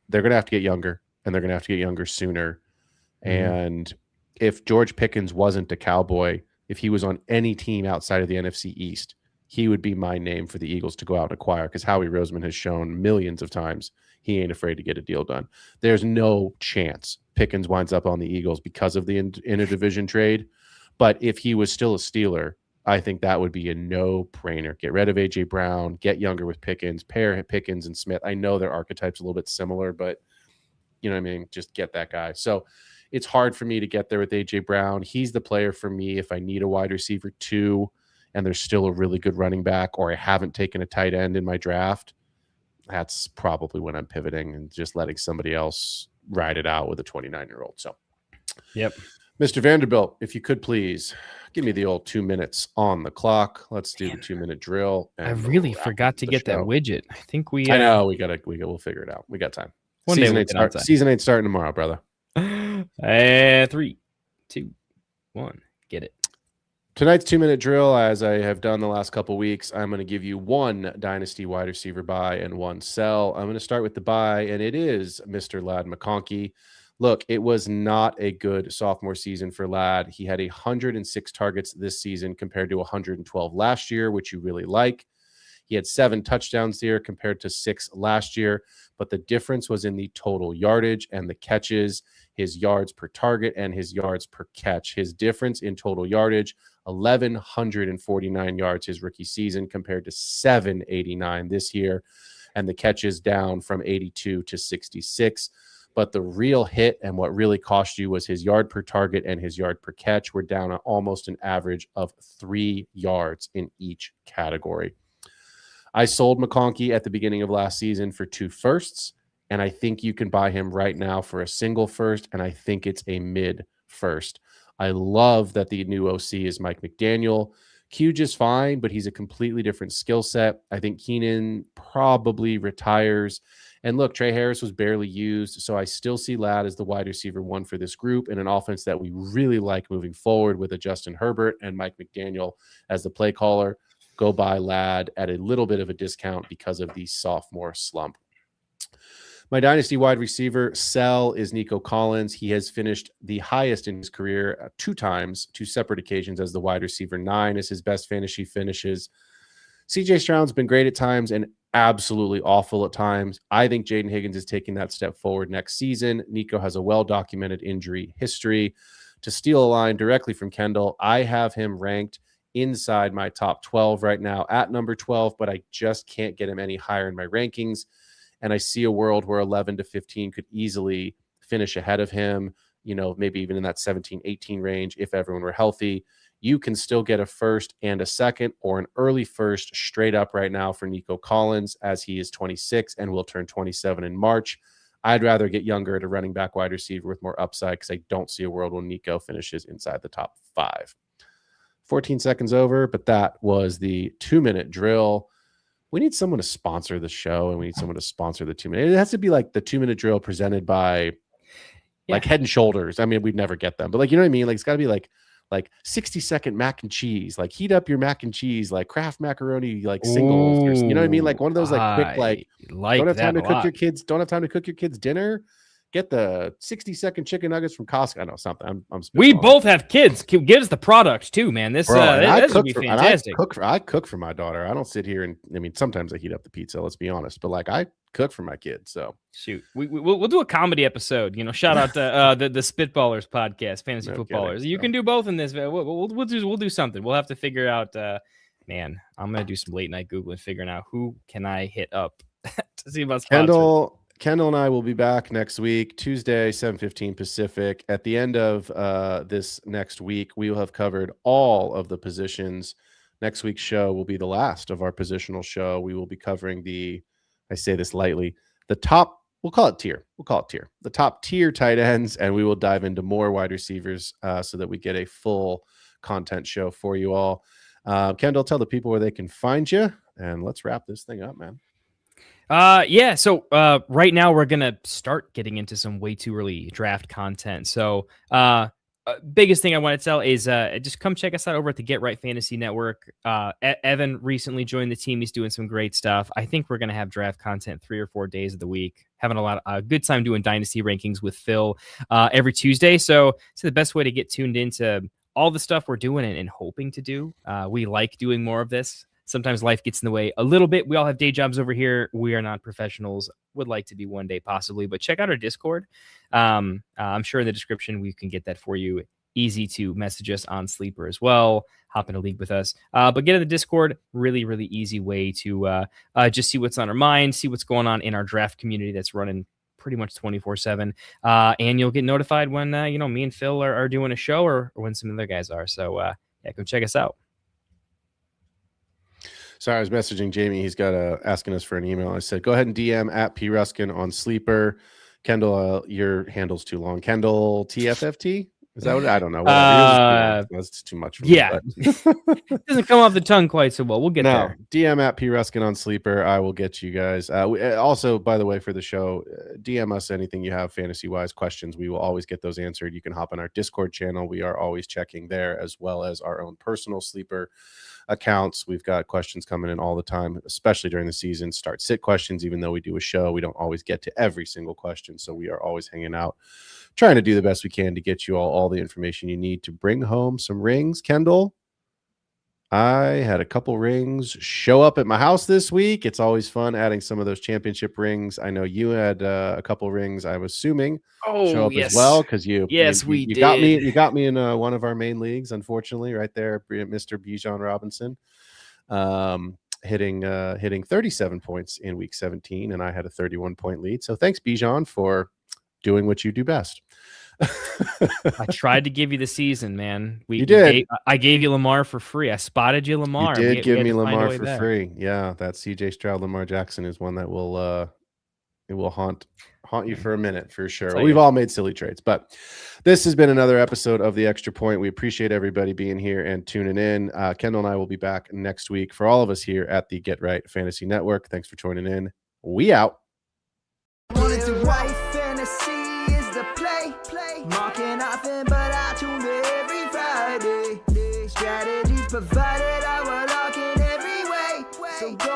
they're going to have to get younger, and they're going to have to get younger sooner. And if George Pickens wasn't a Cowboy, if he was on any team outside of the NFC East, he would be my name for the Eagles to go out and acquire, because Howie Roseman has shown millions of times he ain't afraid to get a deal done. There's no chance Pickens winds up on the Eagles because of the interdivision trade. But if he was still a Steeler, I think that would be a no-brainer. Get rid of A.J. Brown, get younger with Pickens, pair Pickens and Smith. I know their archetypes a little bit similar, but you know what I mean? Just get that guy. So it's hard for me to get there with A.J. Brown. He's the player for me if I need a wide receiver 2 and there's still a really good running back, or I haven't taken a tight end in my draft. That's probably when I'm pivoting and just letting somebody else ride it out with a 29-year-old. So, yep. Mr. VanDerBilt, if you could please give me the old 2 minutes on the clock. Let's do the 2-minute drill. I really forgot to get that widget. I think I know we'll figure it out. We got time. One season day season 8 starting tomorrow, brother. 3, 2, 1, get it. Tonight's 2-minute drill, as I have done the last couple weeks, I'm going to give you one dynasty wide receiver buy and one sell. I'm going to start with the buy, and it is Mr. Ladd McConkey. Look, it was not a good sophomore season for Ladd. He had 106 targets this season compared to 112 last year, which you really like. He had 7 touchdowns here compared to 6 last year, but the difference was in the total yardage and the catches, his yards per target and his yards per catch. His difference in total yardage, 1,149 yards his rookie season compared to 789 this year, and the catches down from 82 to 66. But the real hit and what really cost you was his yard per target and his yard per catch were down at almost an average of 3 yards in each category. I sold McConkey at the beginning of last season for 2 firsts, and I think you can buy him right now for a single first, and I think it's a mid first. I love that the new OC is Mike McDaniel. Huge is fine, but he's a completely different skill set. I think Keenan probably retires. And look, Trey Harris was barely used, so I still see Ladd as the wide receiver 1 for this group in an offense that we really like moving forward with a Justin Herbert and Mike McDaniel as the play caller. Go buy Ladd at a little bit of a discount because of the sophomore slump. My Dynasty wide receiver sell is Nico Collins. He has finished the highest in his career 2 separate occasions as the wide receiver 9 is his best fantasy finishes. CJ Stroud's been great at times and absolutely awful at times. I think Jaden Higgins is taking that step forward next season. Nico has a well-documented injury history. To steal a line directly from Kendall, I have him ranked inside my top 12 right now at number 12, but I just can't get him any higher in my rankings. And I see a world where 11 to 15 could easily finish ahead of him, maybe even in that 17, 18 range if everyone were healthy. You can still get a first and a second or an early first straight up right now for Nico Collins, as he is 26 and will turn 27 in March. I'd rather get younger at a running back wide receiver with more upside because I don't see a world where Nico finishes inside the top 5. 14 seconds over, but that was the 2-minute drill. We need someone to sponsor the show, and we need someone to sponsor the 2-minute. It has to be like the 2-minute drill presented by like Head and Shoulders. I mean, we'd never get them, but you know what I mean? Like, it's got to be like 60-second mac and cheese, like heat up your mac and cheese, like Kraft macaroni, like singles. Or, you know what I mean? Like one of those quick, don't have time to cook your kids dinner. Get the 60-second chicken nuggets from Costco. I know something. We both have kids. Get us the product too, man. This would be fantastic. I cook for my daughter. I don't sit here and sometimes I heat up the pizza. Let's be honest, but I cook for my kids. So shoot, we'll do a comedy episode. Shout out to the Spitballers podcast, Fantasy Footballers. You can do both in this. We'll do something. We'll have to figure out. Man, I'm gonna do some late night Googling, figuring out who can I hit up to see about sponsors. Kendall and I will be back next week, Tuesday, 7:15 Pacific. At the end of this next week, we will have covered all of the positions. Next week's show will be the last of our positional show. We will be covering I say this lightly, the top, we'll call it tier. The top tier tight ends, and we will dive into more wide receivers so that we get a full content show for you all. Kendall, tell the people where they can find you, and let's wrap this thing up, man. So right now we're gonna start getting into some way too early draft content. So biggest thing I want to tell is just come check us out over at the Get Right Fantasy Network. Evan recently joined the team. He's doing some great stuff. I think we're gonna have draft content 3 or 4 days of the week. Having a lot of good time doing Dynasty rankings with Phil every Tuesday. So it's the best way to get tuned into all the stuff we're doing and hoping to do. We like doing more of this. Sometimes life gets in the way a little bit. We all have day jobs over here. We are not professionals. Would like to be one day possibly, but check out our Discord. I'm sure in the description we can get that for you. Easy to message us on Sleeper as well. Hop in a league with us. But get in the Discord. Really, really easy way to just see what's on our mind, see what's going on in our draft community that's running pretty much 24/7. And you'll get notified when me and Phil are doing a show or when some other guys are. So go check us out. Sorry, I was messaging Jamie. He's got asking us for an email. I said, go ahead and DM at P Ruskin on Sleeper. Kendall, your handle's too long. KendallTFFT? Is that what? I don't know. That's too much for me. It doesn't come off the tongue quite so well. We'll get there. DM at P Ruskin on Sleeper. I will get you guys. Also, by the way, for the show, DM us anything you have fantasy-wise questions. We will always get those answered. You can hop on our Discord channel. We are always checking there, as well as our own personal Sleeper accounts. We've got questions coming in all the time, especially during the season. Start sit questions. Even though we do a show, we don't always get to every single question. So we are always hanging out, trying to do the best we can to get you all the information you need to bring home some rings. Kendall, I had a couple rings show up at my house this week. It's always fun adding some of those championship rings. I know you had a couple rings, I'm assuming, show up as well, because you got me in one of our main leagues, unfortunately, right there, Mr. Bijan Robinson, hitting 37 points in week 17, and I had a 31-point lead. So thanks, Bijan, for doing what you do best. I tried to give you the season, man. You did. I gave you Lamar for free. I spotted you Lamar. You did give me Lamar for free. Yeah, that CJ Stroud, Lamar Jackson is one that will haunt you for a minute for sure. We've all made silly trades, but this has been another episode of The Extra Point. We appreciate everybody being here and tuning in. Kendall and I will be back next week. For all of us here at the Get Right Fantasy Network, thanks for joining in. We out. Marking nothing, but I tune every Friday. Strategies provided, I will lock in every way. So go